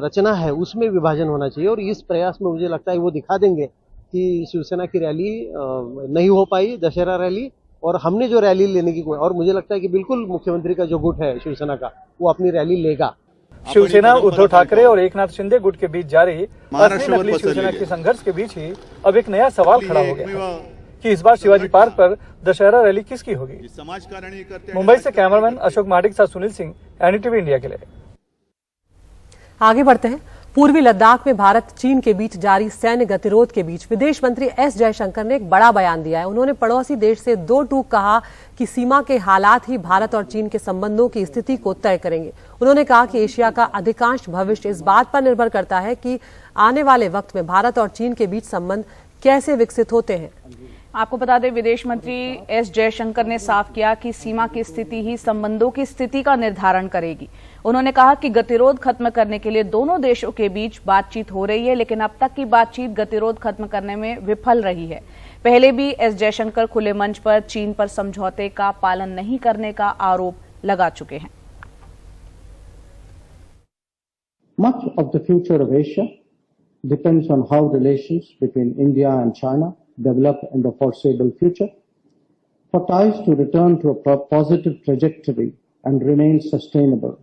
रचना है उसमें विभाजन होना चाहिए। और इस प्रयास में मुझे लगता है वो दिखा देंगे कि शिवसेना की रैली नहीं हो पाई, दशहरा रैली, और हमने जो रैली लेने की, और मुझे लगता है कि बिल्कुल मुख्यमंत्री का जो गुट है शिवसेना का वो अपनी रैली लेगा। शिवसेना उद्धव ठाकरे और एकनाथ शिंदे गुट के बीच जारी असली नकली शिवसेना के संघर्ष के बीच ही अब एक नया सवाल खड़ा हो गया कि इस बार शिवाजी पार्क पर दशहरा रैली किसकी होगी। मुंबई से कैमरामैन अशोक महाडिक साथ सुनील सिंह, एनडीटीवी इंडिया के लिए। आगे बढ़ते हैं। पूर्वी लद्दाख में भारत चीन के बीच जारी सैन्य गतिरोध के बीच विदेश मंत्री एस जयशंकर ने एक बड़ा बयान दिया है। उन्होंने पड़ोसी देश से दो टूक कहा कि सीमा के हालात ही भारत और चीन के संबंधों की स्थिति को तय करेंगे। उन्होंने कहा कि एशिया का अधिकांश भविष्य इस बात पर निर्भर करता है कि आने वाले वक्त में भारत और चीन के बीच संबंध कैसे विकसित होते हैं। आपको बता दें, विदेश मंत्री एस जयशंकर ने साफ किया कि सीमा की स्थिति ही संबंधों की स्थिति का निर्धारण करेगी। उन्होंने कहा कि गतिरोध खत्म करने के लिए दोनों देशों के बीच बातचीत हो रही है, लेकिन अब तक की बातचीत गतिरोध खत्म करने में विफल रही है। पहले भी एस जयशंकर खुले मंच पर चीन पर समझौते का पालन नहीं करने का आरोप लगा चुके हैं। Much of the future of Asia depends on how relations between India and China develop in the foreseeable future. For ties to return to a positive trajectory and remain sustainable,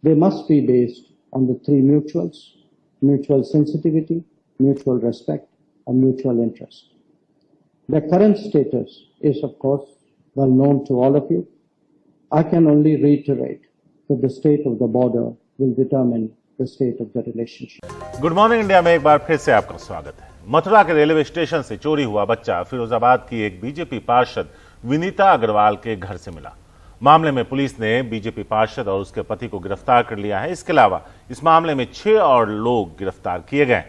they must be based on the three mutuals: mutual sensitivity, mutual respect, and mutual interest. Their current status is, of course, well known to all of you. I can only reiterate that the state of the border will determine the state of the relationship. Good morning India में एक बार फिर से आपका स्वागत है। मथुरा के रेलवे स्टेशन से चोरी हुआ बच्चा फिरोजाबाद की एक बीजेपी पार्षद विनीता अग्रवाल के घर से मिला। मामले में पुलिस ने बीजेपी पार्षद और उसके पति को गिरफ्तार कर लिया है। इसके अलावा इस मामले में 6 और लोग गिरफ्तार किए गए।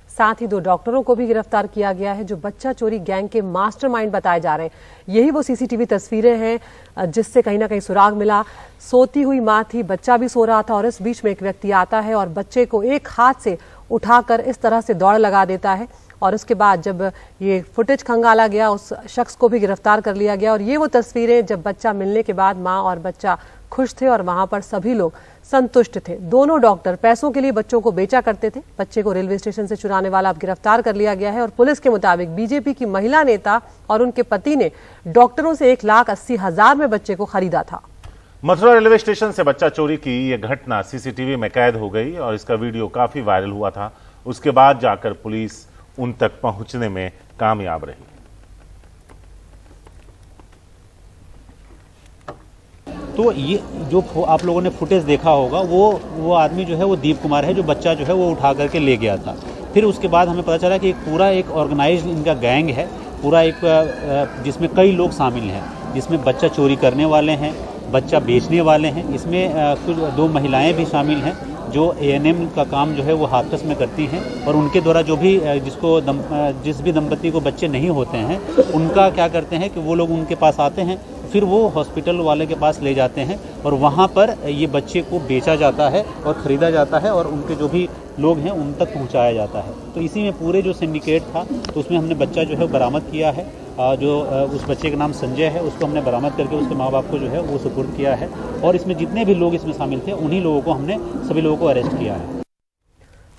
साथ ही 2 डॉक्टरों को भी गिरफ्तार किया गया है जो बच्चा चोरी गैंग के मास्टरमाइंड बताए जा रहे हैं। यही वो सीसीटीवी तस्वीरें हैं जिससे कहीं ना कहीं सुराग मिला। सोती हुई मां थी, बच्चा भी सो रहा था और इस बीच में एक व्यक्ति आता है और बच्चे को एक हाथ से उठाकर इस तरह से दौड़ लगा देता है। और उसके बाद जब ये फुटेज खंगाला गया उस शख्स को भी गिरफ्तार कर लिया गया। और ये वो तस्वीरें जब बच्चा मिलने के बाद माँ और बच्चा खुश थे और वहां पर सभी लोग संतुष्ट थे। दोनों डॉक्टर पैसों के लिए बच्चों को बेचा करते थे। बच्चे को रेलवे स्टेशन से चुराने वाला अब गिरफ्तार कर लिया गया है। और पुलिस के मुताबिक बीजेपी की महिला नेता और उनके पति ने डॉक्टरों से 1,80,000 में बच्चे को खरीदा था। मथुरा रेलवे स्टेशन से बच्चा चोरी की यह घटना सीसीटीवी में कैद हो गई और इसका वीडियो काफी वायरल हुआ था। उसके बाद जाकर पुलिस उन तक पहुंचने में कामयाब रही। तो ये जो आप लोगों ने फुटेज देखा होगा वो आदमी जो है वो दीप कुमार है, जो बच्चा जो है वो उठा करके ले गया था। फिर उसके बाद हमें पता चला कि एक ऑर्गेनाइज्ड इनका गैंग है, पूरा एक जिसमें कई लोग शामिल हैं, जिसमें बच्चा चोरी करने वाले हैं, बच्चा बेचने वाले हैं। इसमें कुछ 2 महिलाएं भी शामिल हैं जो ANM का काम जो है वो हाथरस में करती हैं। और उनके द्वारा जो भी जिस भी दंपति को बच्चे नहीं होते हैं उनका क्या करते हैं कि वो लोग उनके पास आते हैं, फिर वो हॉस्पिटल वाले के पास ले जाते हैं और वहाँ पर ये बच्चे को बेचा जाता है और ख़रीदा जाता है और उनके जो भी लोग हैं उन तक पहुँचाया जाता है। तो इसी में पूरे जो सिंडिकेट था तो उसमें हमने बच्चा जो है बरामद किया है। जो उस बच्चे का नाम संजय है उसको हमने बरामद करके उसके माँ बाप को जो है वो सुपुर्द किया है। और इसमें जितने भी लोग इसमें शामिल थे उन्हीं लोगों को हमने सभी लोगों को अरेस्ट किया है।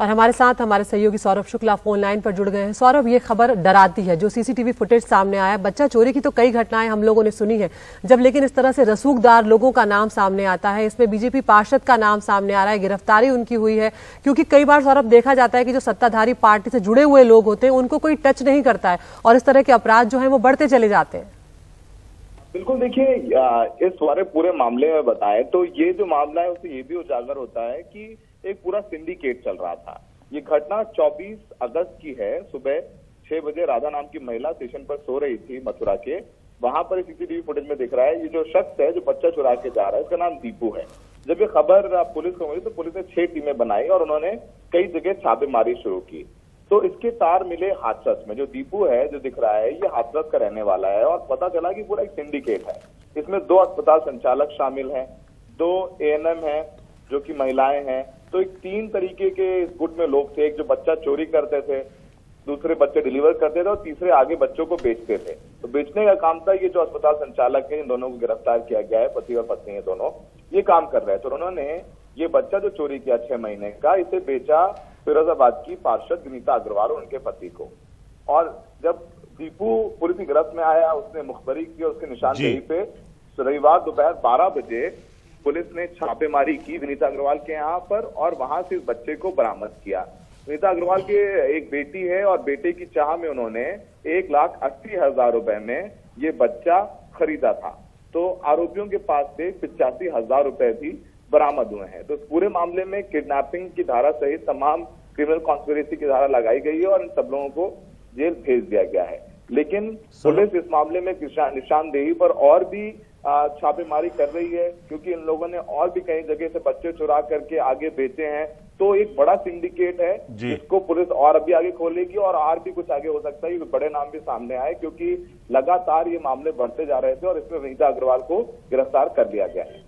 और हमारे साथ हमारे सहयोगी सौरभ शुक्ला फोन लाइन पर जुड़ गए हैं। सौरभ, ये खबर डराती है, जो सीसीटीवी फुटेज सामने आया। बच्चा चोरी की तो कई घटनाएं हम लोगों ने सुनी है, जब लेकिन इस तरह से रसूखदार लोगों का नाम सामने आता है, इसमें बीजेपी पार्षद का नाम सामने आ रहा है, गिरफ्तारी उनकी हुई है। क्योंकि कई बार सौरभ देखा जाता है कि जो सत्ताधारी पार्टी से जुड़े हुए लोग होते हैं उनको कोई टच नहीं करता है और इस तरह के अपराध जो है वो बढ़ते चले जाते हैं। बिल्कुल, देखिए इस पूरे मामले में बताएं तो ये जो मामला है उससे ये भी उजागर होता है कि एक पूरा सिंडिकेट चल रहा था। ये घटना 24 अगस्त की है। सुबह 6 बजे राधा नाम की महिला स्टेशन पर सो रही थी मथुरा के। वहां पर सीसीटीवी फुटेज में दिख रहा है ये जो शख्स है जो बच्चा चुरा के जा रहा है, इसका नाम दीपू है। जब ये खबर पुलिस को मिली तो पुलिस ने 6 टीमें बनाई और उन्होंने कई जगह छापेमारी शुरू की। तो इसके तार मिले हाथरस में। जो दीपू है जो दिख रहा है ये हाथरस का रहने वाला है और पता चला कि पूरा एक सिंडिकेट है। इसमें 2 अस्पताल संचालक शामिल हैं, 2 ANM हैं जो कि महिलाएं हैं। तो एक 3 तरीके के इस गुट में लोग थे। एक जो बच्चा चोरी करते थे, दूसरे बच्चे डिलीवर करते थे और तीसरे आगे बच्चों को बेचते थे। तो बेचने का काम था। ये जो अस्पताल संचालक है इन दोनों को गिरफ्तार किया गया है। पति और पत्नी है दोनों, ये काम कर रहे हैं। तो उन्होंने ये बच्चा जो चोरी किया 6 महीने का, इसे बेचा फिरोजाबाद की पार्षद विनीता अग्रवाल और उनके पति को। और जब दीपू पुलिस की गिरफ्त में आया, उसने मुखबरी की और उसकी निशानदेही पे रविवार दोपहर 12 बजे पुलिस ने छापेमारी की विनीता अग्रवाल के यहाँ पर और वहां से इस बच्चे को बरामद किया। विनीता अग्रवाल के एक बेटी है और बेटे की चाह में उन्होंने 1,80,000 रुपए में ये बच्चा खरीदा था। तो आरोपियों के पास से 85,000 रुपए भी बरामद हुए हैं। तो इस पूरे मामले में किडनैपिंग की धारा सहित तमाम क्रिमिनल कॉन्स्पिरेसी की धारा लगाई गई है और इन सब लोगों को जेल भेज दिया गया है। लेकिन पुलिस इस मामले में निशानदेही पर और भी छापेमारी कर रही है, क्योंकि इन लोगों ने और भी कई जगह से बच्चे चुरा करके आगे बेचे हैं। तो एक बड़ा सिंडिकेट है जिसको पुलिस और अभी आगे खोलेगी और भी कुछ आगे हो सकता है। बड़े नाम भी सामने आए क्योंकि लगातार ये मामले बढ़ते जा रहे थे और इसमें विनीता अग्रवाल को गिरफ्तार कर लिया गया है।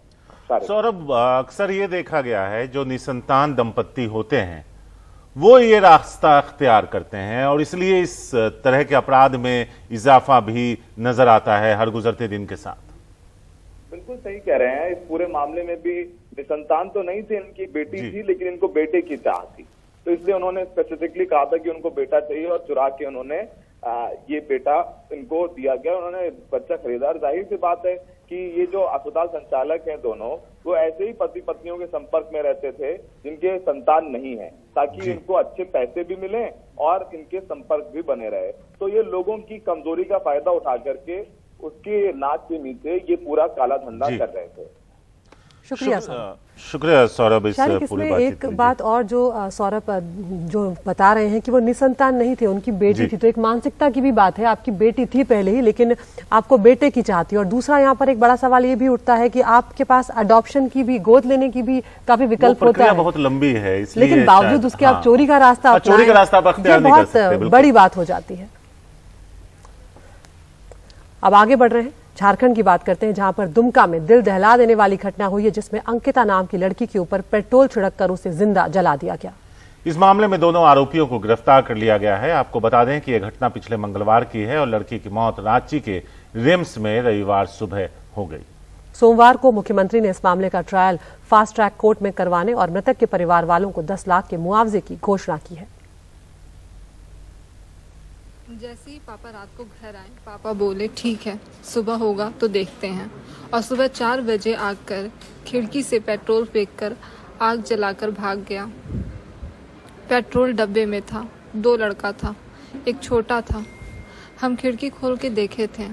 सौरभ, अक्सर ये देखा गया है जो निसंतान दंपत्ति होते हैं वो ये रास्ता अख्तियार करते हैं और इसलिए इस तरह के अपराध में इजाफा भी नजर आता है हर गुजरते दिन के साथ। बिल्कुल सही कह रहे हैं। इस पूरे मामले में भी निसंतान तो नहीं थे, इनकी बेटी थी, लेकिन इनको बेटे की चाह थी। तो इसलिए उन्होंने स्पेसिफिकली कहा था कि उनको बेटा चाहिए और चुरा के उन्होंने ये बेटा इनको दिया गया। उन्होंने बच्चा खरीदा। जाहिर सी बात है कि ये जो अस्पताल संचालक हैं दोनों, वो ऐसे ही पति पत्नियों के संपर्क में रहते थे जिनके संतान नहीं है, ताकि इनको अच्छे पैसे भी मिले और इनके संपर्क भी बने रहे। तो ये लोगों की कमजोरी का फायदा उठा करके उसके नाक के नीचे ये पूरा काला धंधा कर रहे थे। शुक्रिया सौरभ। इस पूरी एक बात और जो सौरभ जो बता रहे हैं कि वो निसंतान नहीं थे, उनकी बेटी थी, तो एक मानसिकता की भी बात है। आपकी बेटी थी पहले ही, लेकिन आपको बेटे की चाह थी। और दूसरा यहाँ पर एक बड़ा सवाल ये भी उठता है कि आपके पास अडॉप्शन की भी, गोद लेने की भी काफी विकल्प होता है। बहुत लंबी है, इसलिए लेकिन बावजूद उसके आप चोरी का रास्ता अपनाएं, बहुत बड़ी बात हो जाती है। अब आगे बढ़ रहे हैं, झारखंड की बात करते हैं, जहां पर दुमका में दिल दहला देने वाली घटना हुई है, जिसमें अंकिता नाम की लड़की के ऊपर पेट्रोल छिड़ककर उसे जिंदा जला दिया गया। इस मामले में दोनों आरोपियों को गिरफ्तार कर लिया गया है। आपको बता दें कि यह घटना पिछले मंगलवार की है और लड़की की मौत रांची के रिम्स में रविवार सुबह हो गई। सोमवार को मुख्यमंत्री ने इस मामले का ट्रायल फास्ट ट्रैक कोर्ट में करवाने और मृतक के परिवार वालों को 10 लाख के मुआवजे की घोषणा की है। जैसे ही पापा रात को घर आए, पापा बोले ठीक है सुबह होगा तो देखते हैं, और सुबह 4 बजे आकर खिड़की से पेट्रोल फेंककर आग जलाकर भाग गया। पेट्रोल डब्बे में था, 2 लड़का था, एक छोटा था। हम खिड़की खोल के देखे थे।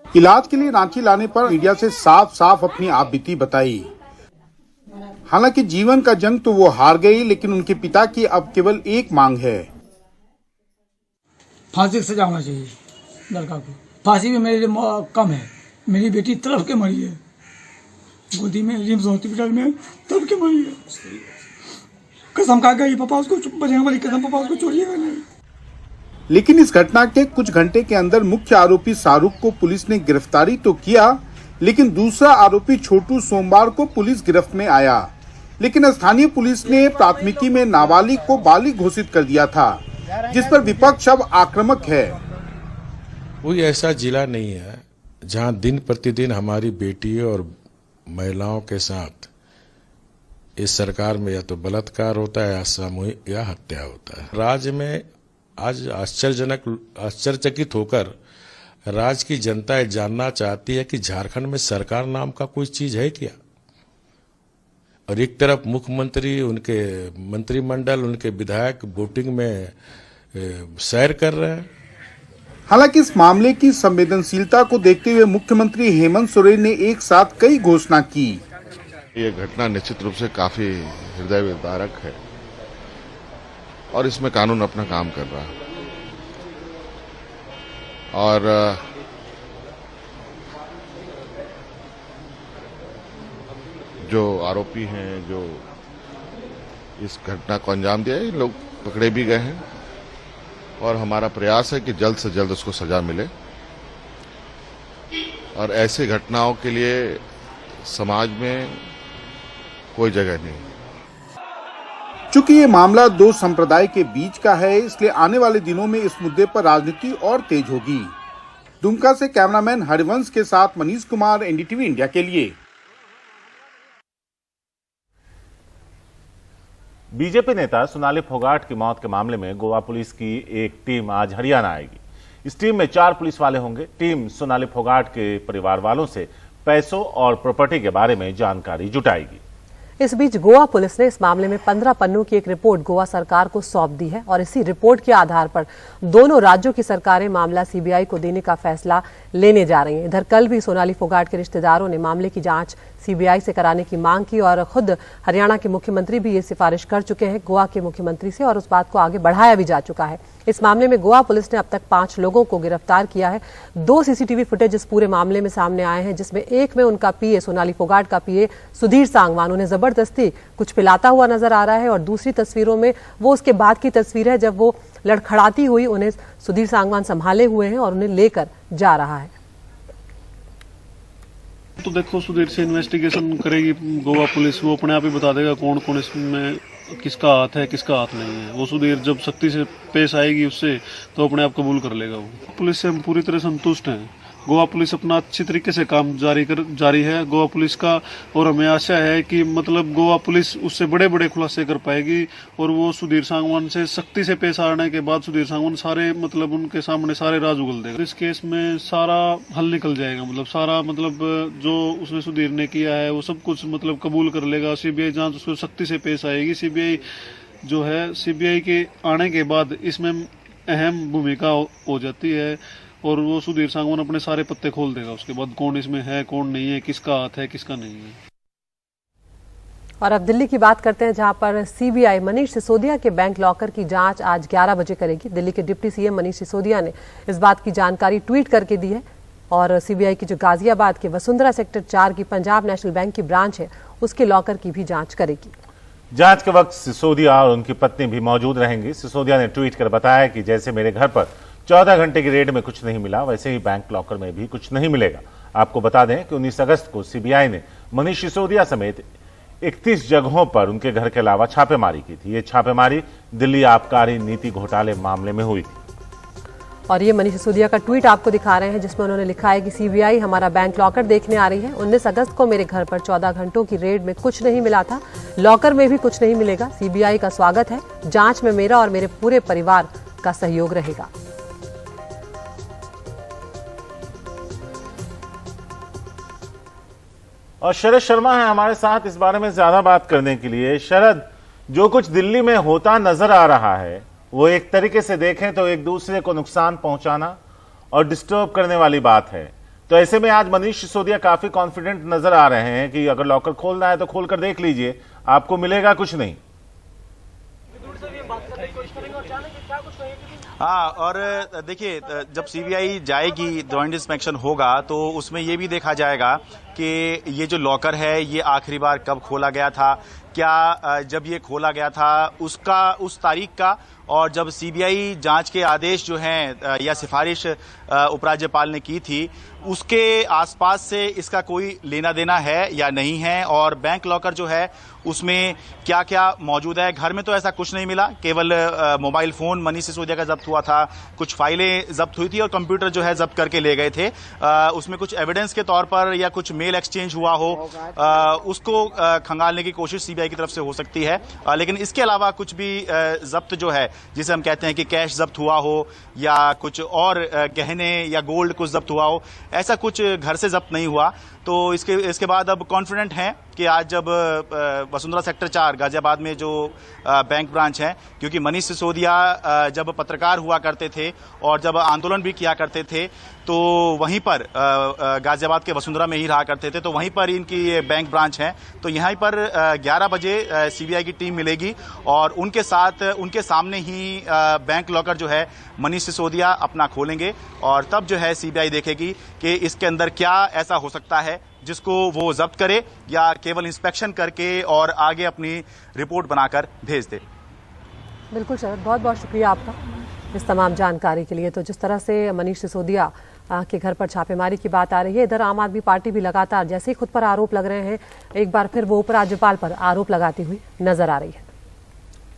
इलाज के लिए रांची लाने पर मीडिया से साफ साफ अपनी आपबीती बताई। हालांकि जीवन का जंग तो वो हार गई, लेकिन उनके पिता की अब केवल एक मांग है, फांसी की सजा होना चाहिए लड़का को। फांसी भी मेरे लिए कम है। मेरी बेटी तड़प के मरी है, गोदी में रिम्स हॉस्पिटल में तड़प के मरी है। कसम खा गई पापा उसको, बजने वाली कसम, पापा उसको छोड़िएगा नहीं। लेकिन इस घटना के कुछ घंटे के अंदर मुख्य आरोपी शाहरुख को पुलिस ने गिरफ्तारी तो किया, लेकिन दूसरा आरोपी छोटू सोमवार को पुलिस गिरफ्त में आया। लेकिन स्थानीय पुलिस ने प्राथमिकी में नाबालिग को बालिग घोषित कर दिया था, जिस पर विपक्ष अब आक्रामक है। कोई ऐसा जिला नहीं है जहां दिन प्रतिदिन हमारी बेटियों और महिलाओं के साथ इस सरकार में या तो बलात्कार होता है या सामूहिक या हत्या होता है। राज्य में आज आश्चर्यचकित होकर राज्य की जनता ये जानना चाहती है कि झारखंड में सरकार नाम का कोई चीज है क्या। और एक तरफ मुख्यमंत्री, उनके मंत्रिमंडल, उनके विधायक वोटिंग में सैर कर रहे हैं। हालांकि इस मामले की संवेदनशीलता को देखते हुए मुख्यमंत्री हेमंत सोरेन ने एक साथ कई घोषणा की। ये घटना निश्चित रूप से काफी हृदय विदारक है और इसमें कानून अपना काम कर रहा है। और जो आरोपी हैं, जो इस घटना को अंजाम दिया, ये लोग पकड़े भी गए हैं और हमारा प्रयास है कि जल्द से जल्द उसको सजा मिले। और ऐसे घटनाओं के लिए समाज में कोई जगह नहीं। चूंकि ये मामला दो संप्रदाय के बीच का है, इसलिए आने वाले दिनों में इस मुद्दे पर राजनीति और तेज होगी। दुमका से कैमरामैन हरिवंश के साथ मनीष कुमार, एनडीटीवी इंडिया के लिए। बीजेपी नेता सोनाली फोगाट की मौत के मामले में गोवा पुलिस की एक टीम आज हरियाणा आएगी। इस टीम में 4 पुलिस वाले होंगे। टीम सोनाली फोगाट के परिवार वालों से पैसों और प्रॉपर्टी के बारे में जानकारी जुटाएगी। इस बीच गोवा पुलिस ने इस मामले में 15 पन्नों की एक रिपोर्ट गोवा सरकार को सौंप दी है और इसी रिपोर्ट के आधार पर दोनों राज्यों की सरकारें मामला सीबीआई को देने का फैसला लेने जा रही हैं। इधर कल भी सोनाली फोगाट के रिश्तेदारों ने मामले की जांच सीबीआई से कराने की मांग की और खुद हरियाणा के मुख्यमंत्री भी ये सिफारिश कर चुके हैं गोवा के मुख्यमंत्री से और उस बात को आगे बढ़ाया भी जा चुका है। इस मामले में गोवा पुलिस ने अब तक 5 लोगों को गिरफ्तार किया है। 2 सीसीटीवी फुटेज इस पूरे मामले में सामने आए हैं, जिसमें एक में उनका पीए, सोनाली फोगाट का पीए सुधीर सांगवान उन्हें जबरदस्ती कुछ पिलाता हुआ नजर आ रहा है और दूसरी तस्वीरों में वो उसके बाद की तस्वीर है जब वो लड़खड़ाती हुई उन्हें सुधीर सांगवान संभाले हुए हैं और उन्हें लेकर जा रहा है। तो देखो, सुधीर से इन्वेस्टिगेशन करेगी गोवा पुलिस, वो अपने आप ही बता देगा कौन कौन इसमें किसका हाथ है किसका हाथ नहीं है। वो सुधीर जब सख्ती से पेश आएगी उससे तो अपने आप कबूल कर लेगा। वो पुलिस से हम पूरी तरह संतुष्ट हैं। गोवा पुलिस अपना अच्छी तरीके से काम जारी है गोवा पुलिस का, और हमें आशा है कि मतलब गोवा पुलिस उससे बड़े बड़े खुलासे कर पाएगी और वो सुधीर सांगवान से सख्ती से पेश आने के बाद सुधीर सांगवान सारे मतलब उनके सामने सारे राज उगल देगा। इस केस में सारा हल निकल जाएगा, मतलब सारा मतलब जो उसने सुधीर ने किया है वो सब कुछ मतलब कबूल कर लेगा। सीबीआई जांच उसको सख्ती से पेश आएगी। सीबीआई जो है, सीबीआई के आने के बाद इसमें अहम भूमिका हो जाती है और वो सुधीर सांगवान अपने सारे पत्ते खोल देगा। उसके बाद कौन इसमें है कौन नहीं है, किसका हाथ है किसका नहीं है। और अब दिल्ली की बात करते हैं, जहां पर सीबीआई मनीष सिसोदिया के बैंक लॉकर की जांच आज 11 बजे करेगी। दिल्ली के डिप्टी सीएम मनीष सिसोदिया ने इस बात की जानकारी ट्वीट करके दी है और सीबीआई की जो गाजियाबाद के वसुंधरा सेक्टर 4 की पंजाब नेशनल बैंक की ब्रांच है उसके लॉकर की भी जांच करेगी। जांच के वक्त सिसोदिया और उनकी पत्नी भी मौजूद रहेंगी। सिसोदिया ने ट्वीट कर बताया कि जैसे मेरे घर पर 14 घंटे की रेड में कुछ नहीं मिला, वैसे ही बैंक लॉकर में भी कुछ नहीं मिलेगा। आपको बता दें कि 19 अगस्त को सीबीआई ने मनीष सिसोदिया समेत 31 जगहों पर उनके घर के अलावा छापेमारी की थी। ये छापेमारी दिल्ली आबकारी नीति घोटाले मामले में हुई थी। और ये मनीष सिसोदिया का ट्वीट आपको दिखा रहे हैं, जिसमें उन्होंने लिखा है कि सीबीआई हमारा बैंक लॉकर देखने आ रही है। 19 अगस्त को मेरे घर पर 14 घंटों की रेड में कुछ नहीं मिला था, लॉकर में भी कुछ नहीं मिलेगा। सीबीआई का स्वागत है। जांच में मेरा और मेरे पूरे परिवार का सहयोग रहेगा। और शरद शर्मा है हमारे साथ इस बारे में ज्यादा बात करने के लिए। शरद, जो कुछ दिल्ली में होता नजर आ रहा है वो एक तरीके से देखें तो एक दूसरे को नुकसान पहुंचाना और डिस्टर्ब करने वाली बात है। तो ऐसे में आज मनीष सिसोदिया काफी कॉन्फिडेंट नजर आ रहे हैं कि अगर लॉकर खोलना है तो खोलकर देख लीजिए, आपको मिलेगा कुछ नहीं। हाँ, और देखिए, जब सीबीआई जाएगी, जॉइंट इंस्पेक्शन होगा तो उसमें ये भी देखा जाएगा कि ये जो लॉकर है ये आखिरी बार कब खोला गया था, क्या जब ये खोला गया था उसका उस तारीख का, और जब सीबीआई जांच के आदेश जो हैं या सिफारिश उपराज्यपाल ने की थी उसके आसपास से इसका कोई लेना देना है या नहीं है, और बैंक लॉकर जो है उसमें क्या क्या मौजूद है। घर में तो ऐसा कुछ नहीं मिला, केवल मोबाइल फोन मनीष सिसोदिया का जब्त हुआ था, कुछ फाइलें जब्त हुई थी और कंप्यूटर जो है जब्त करके ले गए थे। उसमें कुछ एविडेंस के तौर पर या कुछ मेल मेल एक्सचेंज हुआ हो, उसको खंगालने की कोशिश सीबीआई की तरफ से हो सकती है। लेकिन इसके अलावा कुछ भी जब्त जो है, जिसे हम कहते हैं कि कैश जब्त हुआ हो या कुछ और गहने या गोल्ड कुछ जब्त हुआ हो, ऐसा कुछ घर से जब्त नहीं हुआ। तो इसके बाद अब कॉन्फिडेंट हैं कि आज जब वसुंधरा सेक्टर 4 गाजियाबाद में जो बैंक ब्रांच है, क्योंकि मनीष सिसोदिया जब पत्रकार हुआ करते थे और जब आंदोलन भी किया करते थे तो वहीं पर गाजियाबाद के वसुंधरा में ही रहा करते थे, तो वहीं पर इनकी ये बैंक ब्रांच है। तो यहीं पर 11 बजे सीबीआई की टीम मिलेगी और उनके सामने ही बैंक लॉकर जो है मनीष सिसोदिया अपना खोलेंगे और तब जो है सीबीआई देखेगी कि इसके अंदर क्या ऐसा हो सकता है जिसको वो जब्त करे या केवल इंस्पेक्शन करके और आगे अपनी रिपोर्ट बनाकर भेज दे। बिल्कुल शरद, बहुत बहुत शुक्रिया आपका इस तमाम जानकारी के लिए। तो जिस तरह से मनीष सिसोदिया के घर पर छापेमारी की बात आ रही है, इधर आम आदमी पार्टी भी लगातार जैसे ही खुद पर आरोप लग रहे हैं, एक बार फिर वो उपराज्यपाल पर आरोप लगाती हुई नजर आ रही है।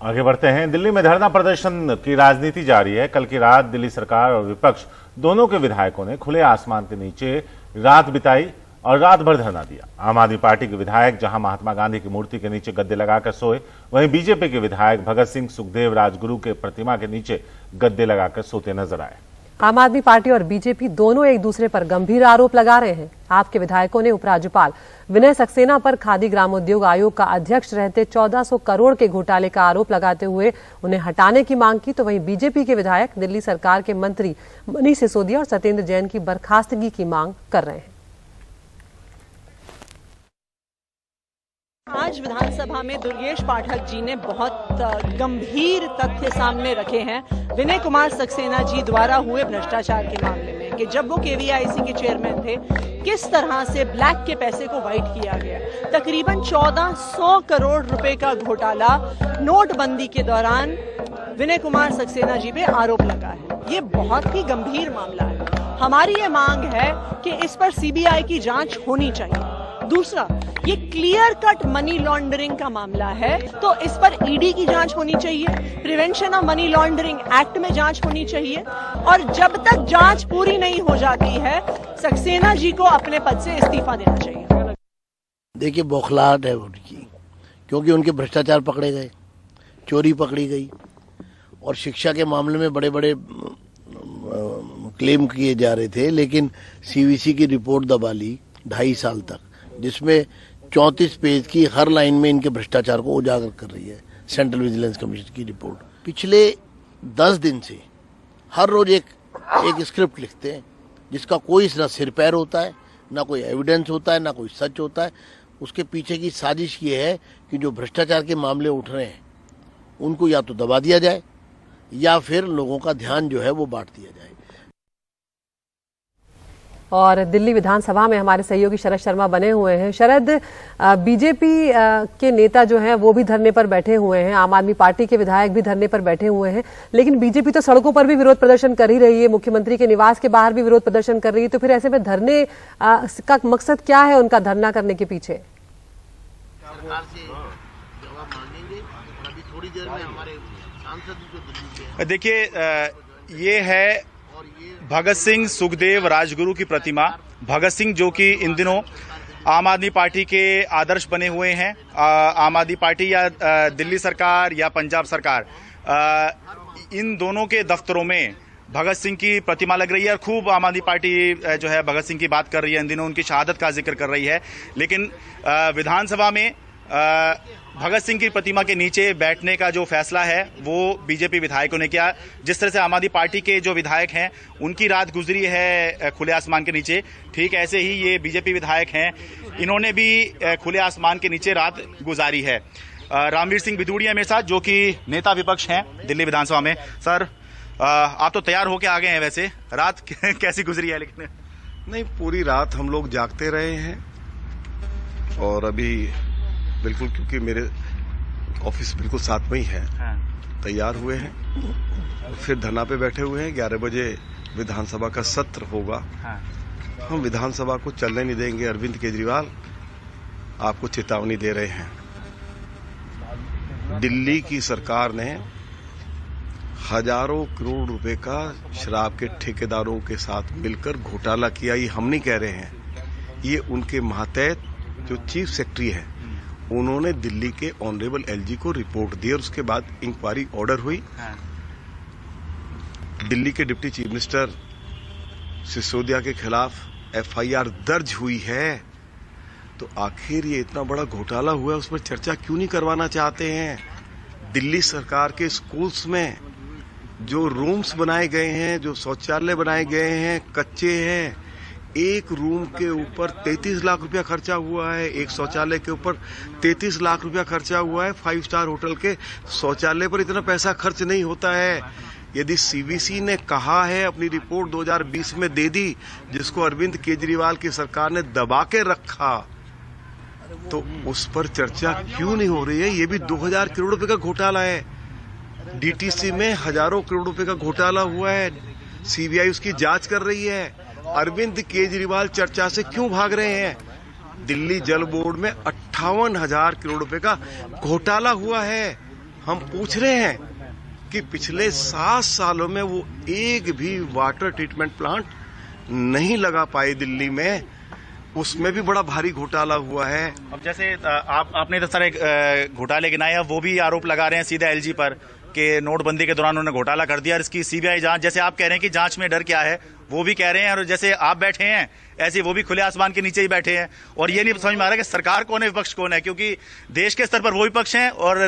आगे बढ़ते हैं। दिल्ली में धरना प्रदर्शन की राजनीति जारी है। कल की रात दिल्ली सरकार और विपक्ष दोनों के विधायकों ने खुले आसमान के नीचे रात बिताई और रात भर धरना दिया। आम आदमी पार्टी के विधायक जहां महात्मा गांधी की मूर्ति के नीचे गद्दे लगाकर सोए, वहीं बीजेपी के विधायक भगत सिंह, सुखदेव, राजगुरु के प्रतिमा के नीचे गद्दे लगाकर सोते नजर आए। आम आदमी पार्टी और बीजेपी दोनों एक दूसरे पर गंभीर आरोप लगा रहे हैं। आपके विधायकों ने उपराज्यपाल विनय सक्सेना पर खादी ग्रामोद्योग आयोग का अध्यक्ष रहते 1400 करोड़ के घोटाले का आरोप लगाते हुए उन्हें हटाने की मांग की, तो वहीं बीजेपी के विधायक दिल्ली सरकार के मंत्री मनीष सिसोदिया और सत्येंद्र जैन की बर्खास्तगी की मांग कर रहे हैं। आज विधानसभा में दुर्गेश पाठक जी ने बहुत गंभीर तथ्य सामने रखे हैं विनय कुमार सक्सेना जी द्वारा हुए भ्रष्टाचार के मामले में, कि जब वो केवीआईसी के चेयरमैन थे किस तरह से ब्लैक के पैसे को व्हाइट किया गया। तकरीबन 1400 करोड़ रुपए का घोटाला नोटबंदी के दौरान विनय कुमार सक्सेना जी पे आरोप लगा है। ये बहुत ही गंभीर मामला है। हमारी ये मांग है कि इस पर सीबीआई की जांच होनी चाहिए। दूसरा, ये क्लियर कट मनी लॉन्ड्रिंग का मामला है, तो इस पर ईडी की जांच होनी चाहिए, prevention of money laundering act में जांच होनी चाहिए, और जब तक जांच पूरी नहीं हो जाती है सक्सेना जी को अपने पद से इस्तीफा देना चाहिए। देखिए, बौखलाहट है उनकी, क्योंकि उनके भ्रष्टाचार पकड़े गए, चोरी पकड़ी गई और शिक्षा के मामले में बड़े बड़े क्लेम किए जा रहे थे, लेकिन सीवीसी की रिपोर्ट दबा ली 2.5 साल तक, जिसमें 34 पेज की हर लाइन में इनके भ्रष्टाचार को उजागर कर रही है सेंट्रल विजिलेंस कमीशन की रिपोर्ट। पिछले 10 दिन से हर रोज एक स्क्रिप्ट लिखते हैं जिसका कोई ना सिर पैर होता है, ना कोई एविडेंस होता है, ना कोई सच होता है। उसके पीछे की साजिश ये है कि जो भ्रष्टाचार के मामले उठ रहे हैं उनको या तो दबा दिया जाए या फिर लोगों का ध्यान जो है वो बांट दिया जाए। और दिल्ली विधानसभा में हमारे सहयोगी शरद शर्मा बने हुए हैं। शरद, बीजेपी के नेता जो हैं वो भी धरने पर बैठे हुए हैं, आम आदमी पार्टी के विधायक भी धरने पर बैठे हुए हैं, लेकिन बीजेपी तो सड़कों पर भी विरोध प्रदर्शन कर ही रही है, मुख्यमंत्री के निवास के बाहर भी विरोध प्रदर्शन कर रही है। तो फिर ऐसे में धरने का मकसद क्या है उनका धरना करने के पीछे? सरकार से जवाब मांगेंगे। अभी थोड़ी देर में हमारे सांसद जो दिल्ली से, देखिए ये है भगत सिंह, सुखदेव, राजगुरु की प्रतिमा। भगत सिंह जो कि इन दिनों आम आदमी पार्टी के आदर्श बने हुए हैं। आम आदमी पार्टी या दिल्ली सरकार या पंजाब सरकार, इन दोनों के दफ्तरों में भगत सिंह की प्रतिमा लग रही है और खूब आम आदमी पार्टी जो है भगत सिंह की बात कर रही है, इन दिनों उनकी शहादत का जिक्र कर रही है। लेकिन विधानसभा में भगत सिंह की प्रतिमा के नीचे बैठने का जो फैसला है वो बीजेपी विधायकों ने किया। जिस तरह से आम आदमी पार्टी के जो विधायक हैं उनकी रात गुजरी है खुले आसमान के नीचे, ठीक ऐसे ही ये बीजेपी विधायक हैं, इन्होंने भी खुले आसमान के नीचे रात गुजारी है। रामवीर सिंह बिदूड़िया मेरे साथ, जो कि नेता विपक्ष हैं दिल्ली विधानसभा में। सर, आप तो तैयार होके आ गए हैं, वैसे रात कैसी गुजरी है? लेकिन नहीं, पूरी रात हम लोग जागते रहे हैं और अभी बिल्कुल, क्योंकि मेरे ऑफिस बिल्कुल साथ में ही है, तैयार हुए हैं, फिर धरना पे बैठे हुए हैं। 11 बजे विधानसभा का सत्र होगा। हम विधानसभा को चलने नहीं देंगे। अरविंद केजरीवाल आपको चेतावनी दे रहे हैं। दिल्ली की सरकार ने हजारों करोड़ रुपए का शराब के ठेकेदारों के साथ मिलकर घोटाला किया। ये हम नहीं कह रहे हैं, ये उनके मातहत जो चीफ सेक्रेटरी है उन्होंने दिल्ली के ऑनरेबल एलजी को रिपोर्ट दी और उसके बाद इंक्वायरी ऑर्डर हुई। दिल्ली के डिप्टी चीफ मिनिस्टर सिसोदिया के खिलाफ एफआईआर दर्ज हुई है। तो आखिर ये इतना बड़ा घोटाला हुआ है उस पर चर्चा क्यों नहीं करवाना चाहते हैं? दिल्ली सरकार के स्कूल्स में जो रूम्स बनाए गए हैं, जो शौचालय बनाए गए हैं, कच्चे हैं। एक रूम के ऊपर 33 लाख रुपया खर्चा हुआ है, एक शौचालय के ऊपर 33 लाख रुपया खर्चा हुआ है। 5 स्टार होटल के शौचालय पर इतना पैसा खर्च नहीं होता है। यदि सीवीसी ने कहा है, अपनी रिपोर्ट 2020 में दे दी, जिसको अरविंद केजरीवाल की सरकार ने दबा के रखा, तो उस पर चर्चा क्यों नहीं हो रही है? ये भी 2000 करोड़ रुपए का घोटाला है। डीटीसी में हजारों करोड़ रुपए का घोटाला हुआ है। सीबीआई उसकी जांच कर रही है। अरविंद केजरीवाल चर्चा से क्यों भाग रहे हैं? दिल्ली जल बोर्ड में 58,000 करोड़ रुपए का घोटाला हुआ है। हम पूछ रहे हैं कि पिछले 7 सालों में वो एक भी वाटर ट्रीटमेंट प्लांट नहीं लगा पाए दिल्ली में, उसमें भी बड़ा भारी घोटाला हुआ है। अब जैसे आपने इतने सारे घोटाले गिनाए, अब वो भी आरोप लगा रहे हैं सीधा एलजी पर कि नोटबंदी के दौरान उन्होंने घोटाला कर दिया और इसकी सीबीआई जांच। जैसे आप कह रहे हैं कि जांच में डर क्या है, वो भी कह रहे हैं, और जैसे आप बैठे हैं ऐसे वो भी खुले आसमान के नीचे ही बैठे हैं। और ये नहीं समझ में आ रहा कि सरकार कौन है, विपक्ष कौन है, क्योंकि देश के स्तर पर वो विपक्ष हैं और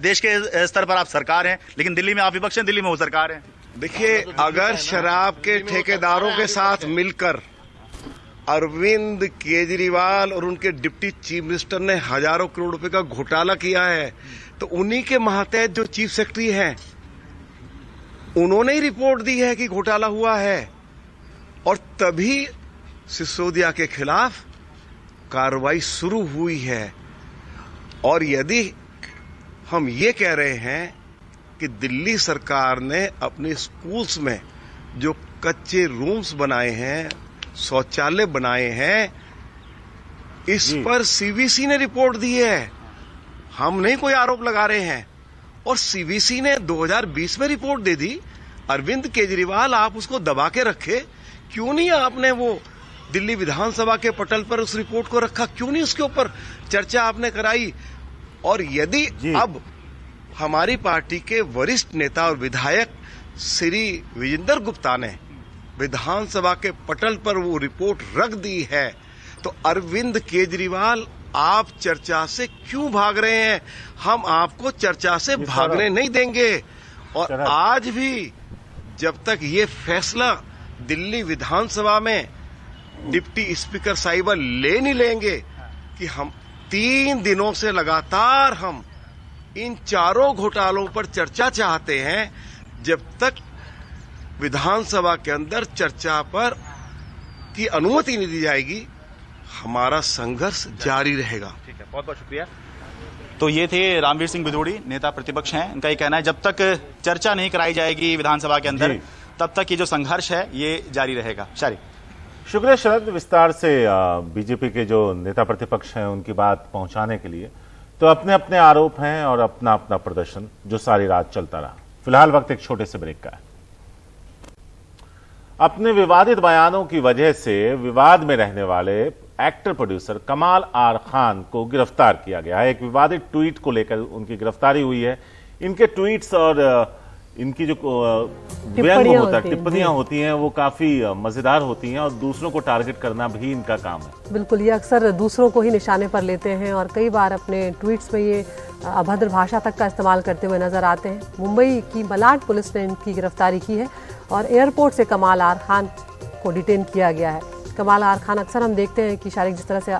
देश के स्तर पर आप सरकार हैं, लेकिन दिल्ली में आप विपक्ष हैं, दिल्ली में वो सरकार है। देखिए, अगर शराब के ठेकेदारों के साथ मिलकर अरविंद केजरीवाल और उनके डिप्टी चीफ मिनिस्टर ने हजारों करोड़ रुपए का घोटाला किया है, तो उन्हीं के मातहत जो चीफ सेक्रेटरी हैं उन्होंने ही रिपोर्ट दी है कि घोटाला हुआ है, और तभी सिसोदिया के खिलाफ कार्रवाई शुरू हुई है। और यदि हम ये कह रहे हैं कि दिल्ली सरकार ने अपने स्कूल्स में जो कच्चे रूम्स बनाए हैं, शौचालय बनाए हैं, इस पर सीवीसी ने रिपोर्ट दी है। हम नहीं कोई आरोप लगा रहे हैं। और सीवीसी ने 2020 में रिपोर्ट दे दी। अरविंद केजरीवाल, आप उसको दबा के रखे, क्यों नहीं आपने वो दिल्ली विधानसभा के पटल पर उस रिपोर्ट को रखा? क्यों नहीं उसके ऊपर चर्चा आपने कराई? और यदि अब हमारी पार्टी के वरिष्ठ नेता और विधायक श्री विजेंद्र गुप्ता ने विधानसभा के पटल पर वो रिपोर्ट रख दी है, तो अरविंद केजरीवाल, आप चर्चा से क्यों भाग रहे हैं? हम आपको चर्चा से भागने नहीं देंगे। और आज भी जब तक ये फैसला दिल्ली विधानसभा में डिप्टी स्पीकर साहिबा ले नहीं लेंगे कि हम 3 दिनों से लगातार हम इन चारों घोटालों पर चर्चा चाहते हैं, जब तक विधानसभा के अंदर चर्चा पर की अनुमति नहीं दी जाएगी, हमारा संघर्ष जारी रहेगा। ठीक है, बहुत बहुत शुक्रिया। तो ये थे रामवीर सिंह बिधूड़ी, नेता प्रतिपक्ष हैं। उनका ये कहना है जब तक चर्चा नहीं कराई जाएगी विधानसभा के अंदर, तब तक ये जो संघर्ष है ये जारी रहेगा। शारी, शुक्रिया शरद, विस्तार से बीजेपी के जो नेता प्रतिपक्ष हैं उनकी बात पहुंचाने के लिए। तो अपने अपने आरोप हैं और अपना अपना प्रदर्शन जो सारी रात चलता रहा। फिलहाल वक्त एक छोटे से ब्रेक का है। अपने विवादित बयानों की वजह से विवाद में रहने वाले एक्टर प्रोड्यूसर कमाल आर खान को गिरफ्तार किया गया है। एक विवादित ट्वीट को लेकर उनकी गिरफ्तारी हुई है। इनके ट्वीट्स और इनकी जो व्यंग होता है, टिप्पणियां होती हैं, वो काफी मजेदार होती हैं और दूसरों को टारगेट करना भी इनका काम है। बिल्कुल, ये अक्सर दूसरों को ही निशाने पर लेते हैं और कई बार अपने ट्वीट्स में ये अभद्र भाषा तक का इस्तेमाल करते हुए नजर आते हैं। मुंबई की मलाड पुलिस ने इनकी गिरफ्तारी की है और एयरपोर्ट से कमाल आर खान को डिटेन किया गया है। कमाल आर खान अक्सर हम देखते हैं कि शारिक, जिस तरह से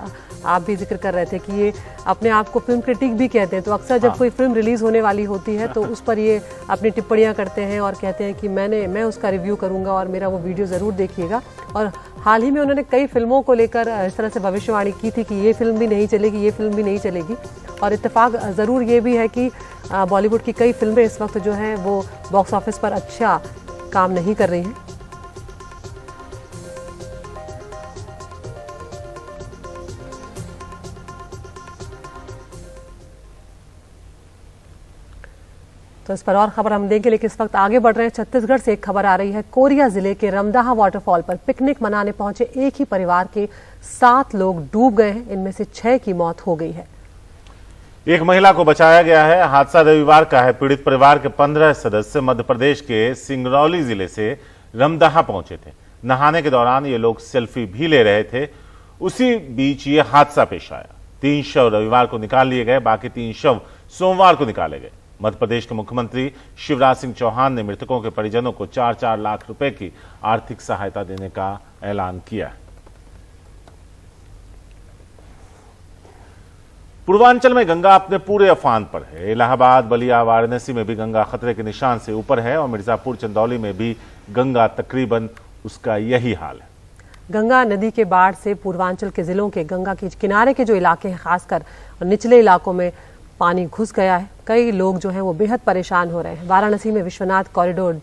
आप भी जिक्र कर रहे थे कि ये अपने आप को फिल्म क्रिटिक भी कहते हैं, तो अक्सर जब कोई फिल्म रिलीज होने वाली होती है तो उस पर ये अपनी टिप्पणियां करते हैं और कहते हैं कि मैं उसका रिव्यू करूंगा और मेरा वो वीडियो ज़रूर देखिएगा। और हाल ही में उन्होंने कई फिल्मों को लेकर इस तरह से भविष्यवाणी की थी कि ये फिल्म भी नहीं चलेगी, ये फिल्म भी नहीं चलेगी। और इत्तेफाक ज़रूर ये भी है कि बॉलीवुड की कई फिल्में इस वक्त जो हैं वो बॉक्स ऑफिस पर अच्छा काम नहीं कर रही हैं। तो इस पर और खबर हम देंगे, लेकिन इस वक्त आगे बढ़ रहे हैं। छत्तीसगढ़ से एक खबर आ रही है। कोरिया जिले के रमदाहा वाटरफॉल पर पिकनिक मनाने पहुंचे एक ही परिवार के 7 लोग डूब गए हैं। इनमें से 6 की मौत हो गई है। एक महिला को बचाया गया है। हादसा रविवार का है। पीड़ित परिवार के 15 सदस्य मध्य प्रदेश के सिंगरौली जिले से रमदाहा पहुंचे थे। नहाने के दौरान ये लोग सेल्फी भी ले रहे थे। उसी बीच ये हादसा पेश आया। 3 शव रविवार को निकाल लिए गए, बाकी 3 शव सोमवार को निकाले गए। मध्य प्रदेश के मुख्यमंत्री शिवराज सिंह चौहान ने मृतकों के परिजनों को 4-4 लाख रुपए की आर्थिक सहायता देने का ऐलान किया है। पूर्वांचल में गंगा अपने पूरे अफान पर है। इलाहाबाद, बलिया, वाराणसी में भी गंगा खतरे के निशान से ऊपर है और मिर्जापुर, चंदौली में भी गंगा तकरीबन उसका यही हाल है। गंगा नदी के बाढ़ से पूर्वांचल के जिलों के गंगा के किनारे के जो इलाके हैं, खासकर निचले इलाकों में पानी घुस गया है। कई लोग जो हैं वो बेहद परेशान हो रहे हैं। वाराणसी में विश्वनाथ कॉरिडोर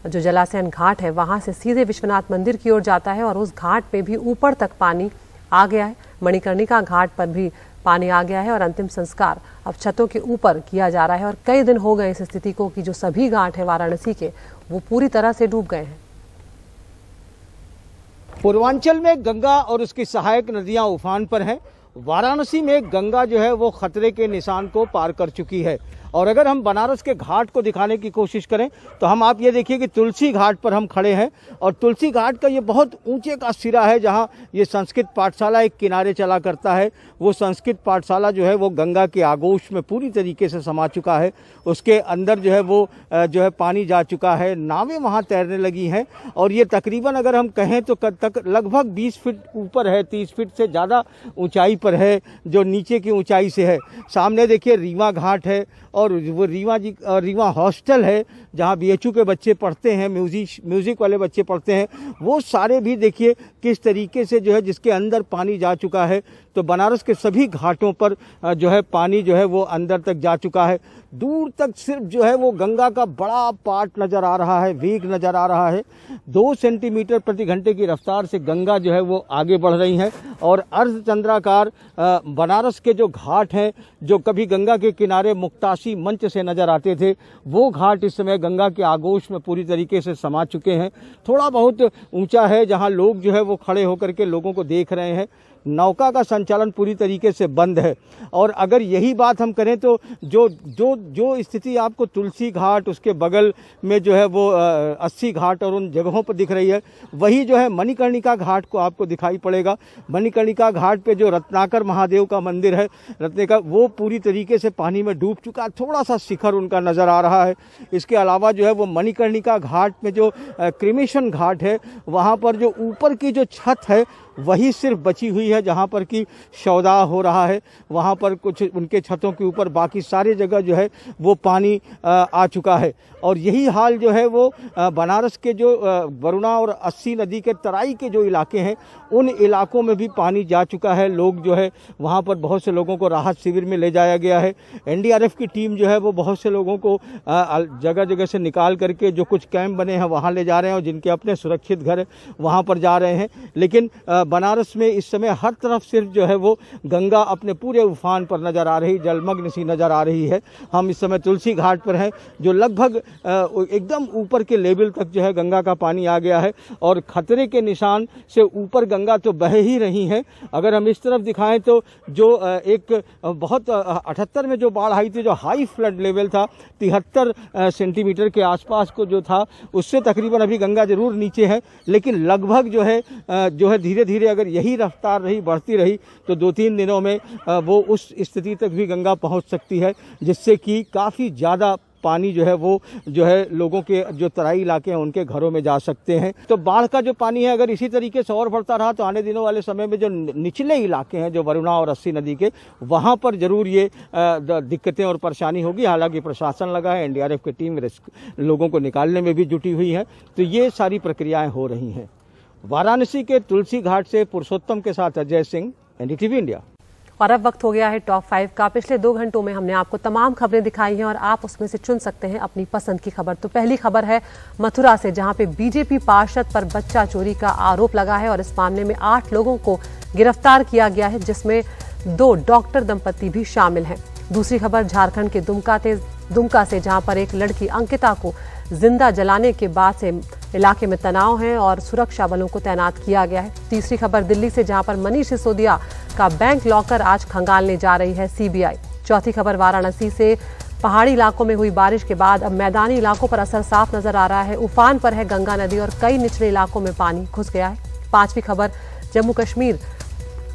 जो जलाशयन घाट है, वहां से सीधे विश्वनाथ मंदिर की ओर जाता है और उस घाट पे भी ऊपर तक पानी आ गया है। मणिकर्णिका घाट पर भी पानी आ गया है और अंतिम संस्कार अब छतों के ऊपर किया जा रहा है। और कई दिन हो गए इस स्थिति को कि जो सभी घाट है वाराणसी के, वो पूरी तरह से डूब गए हैं। पूर्वांचल में गंगा और उसकी सहायक नदियां उफान पर हैं। वाराणसी में गंगा जो है वो खतरे के निशान को पार कर चुकी है। और अगर हम बनारस के घाट को दिखाने की कोशिश करें तो आप ये देखिए कि तुलसी घाट पर हम खड़े हैं और तुलसी घाट का ये बहुत ऊंचे का सिरा है जहां ये संस्कृत पाठशाला एक किनारे चला करता है। वो संस्कृत पाठशाला जो है वो गंगा के आगोश में पूरी तरीके से समा चुका है। उसके अंदर जो है वो जो है पानी जा चुका है। नावें वहाँ तैरने लगी हैं और ये तकरीबन अगर हम कहें तो तक लगभग 20 फीट ऊपर है, 30 फीट से ज़्यादा ऊंचाई पर है जो नीचे की ऊंचाई से है। सामने देखिए रीवा घाट है और वो रीवा हॉस्टल है जहाँ BHU के बच्चे पढ़ते हैं, म्यूजिक वाले बच्चे पढ़ते हैं। वो सारे भी देखिए किस तरीके से जो है जिसके अंदर पानी जा चुका है। तो बनारस के सभी घाटों पर जो है पानी जो है वो अंदर तक जा चुका है। दूर तक सिर्फ जो है वो गंगा का बड़ा पार्ट नजर आ रहा है, वेग नजर आ रहा है। 2 सेंटीमीटर प्रति घंटे की रफ्तार से गंगा जो है वो आगे बढ़ रही है और अर्धचंद्राकार बनारस के जो घाट हैं, जो कभी गंगा के किनारे मुक्तासी मंच से नजर आते थे, वो घाट इस समय गंगा के आगोश में पूरी तरीके से समा चुके हैं। थोड़ा बहुत ऊंचा है जहां लोग जो है वो खड़े होकर के लोगों को देख रहे हैं। नौका का संचालन पूरी तरीके से बंद है। और अगर यही बात हम करें तो जो स्थिति आपको तुलसी घाट, उसके बगल में जो है वो 80 घाट और उन जगहों पर दिख रही है, वही जो है मणिकर्णिका घाट को आपको दिखाई पड़ेगा। मणिकर्णिका घाट पे जो रत्नाकर महादेव का मंदिर है, वो पूरी तरीके से पानी में डूब चुका है। थोड़ा सा शिखर उनका नजर आ रहा है। इसके अलावा जो है वो मणिकर्णिका घाट में जो क्रिमेशन घाट है, वहाँ पर जो ऊपर की जो छत है वही सिर्फ बची हुई है जहाँ पर कि शवदाह हो रहा है। वहाँ पर कुछ उनके छतों के ऊपर, बाकी सारी जगह जो है वो पानी आ चुका है। और यही हाल जो है वो बनारस के जो वरुणा और अस्सी नदी के तराई के जो इलाके हैं, उन इलाकों में भी पानी जा चुका है। लोग जो है वहाँ पर बहुत से लोगों को राहत शिविर में ले जाया गया है। NDRF की टीम जो है वो बहुत से लोगों को जगह जगह से निकाल करके जो कुछ कैंप बने हैं वहाँ ले जा रहे हैं और जिनके अपने सुरक्षित घर है वहाँ पर जा रहे हैं। लेकिन बनारस में इस समय हर तरफ सिर्फ जो है वो गंगा अपने पूरे उफान पर नजर आ रही, जलमग्न सी नजर आ रही है। हम इस समय तुलसी घाट पर हैं जो लगभग एकदम ऊपर के लेवल तक जो है गंगा का पानी आ गया है और खतरे के निशान से ऊपर गंगा तो बह ही रही है। अगर हम इस तरफ दिखाएं तो जो एक बहुत 78 में जो बाढ़ आई थी, जो हाई फ्लड लेवल था 73 सेंटीमीटर के आसपास को जो था, उससे तकरीबन अभी गंगा जरूर नीचे है। लेकिन लगभग जो है धीरे धीरे अगर यही रफ्तार रही, बढ़ती रही, तो 2-3 दिनों में वो उस स्थिति तक भी गंगा पहुंच सकती है जिससे कि काफ़ी ज़्यादा पानी जो है लोगों के जो तराई इलाके हैं उनके घरों में जा सकते हैं। तो बाढ़ का जो पानी है अगर इसी तरीके से और बढ़ता रहा तो आने दिनों वाले समय में जो निचले इलाके हैं, जो वरुणा और अस्सी नदी के, वहाँ पर जरूर ये दिक्कतें और परेशानी होगी। हालांकि प्रशासन लगा है, NDRF की टीम लोगों को निकालने में भी जुटी हुई है। तो ये सारी प्रक्रियाएँ हो रही हैं। वाराणसी के तुलसी घाट से पुरुषोत्तम के साथ अजय सिंह, NDTV इंडिया। और अब वक्त हो गया है टॉप 5 का। पिछले 2 घंटों में हमने आपको तमाम खबरें दिखाई हैं और आप उसमें से चुन सकते हैं अपनी पसंद की खबर। तो पहली खबर है मथुरा से, जहां पे BJP पार्षद पर बच्चा चोरी का आरोप लगा है और इस मामले में 8 लोगों को गिरफ्तार किया गया है, जिसमें 2 डॉक्टर दंपति भी शामिल हैं। दूसरी खबर झारखंड के दुमका दुमका से, जहां पर एक लड़की अंकिता को जिंदा जलाने के बाद से इलाके में तनाव है और सुरक्षा बलों को तैनात किया गया है। तीसरी खबर दिल्ली से, जहां पर मनीष सिसोदिया का बैंक लॉकर आज खंगालने जा रही है सीबीआई। चौथी खबर वाराणसी से, पहाड़ी इलाकों में हुई बारिश के बाद अब मैदानी इलाकों पर असर साफ नजर आ रहा है। उफान पर है गंगा नदी और कई निचले इलाकों में पानी घुस गया है। पांचवी खबर जम्मू कश्मीर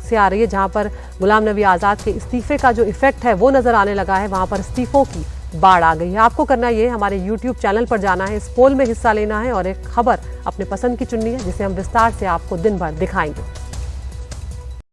से आ रही है, जहां पर गुलाम नबी आजाद के इस्तीफे का जो इफेक्ट है वो नजर आने लगा है। वहां पर इस्तीफों की बाढ़ आ गई है। आपको करना ये, हमारे YouTube चैनल पर जाना है, इस पोल में हिस्सा लेना है और एक खबर अपने पसंद की चुननी है, जिसे हम विस्तार से आपको दिन भर दिखाएंगे।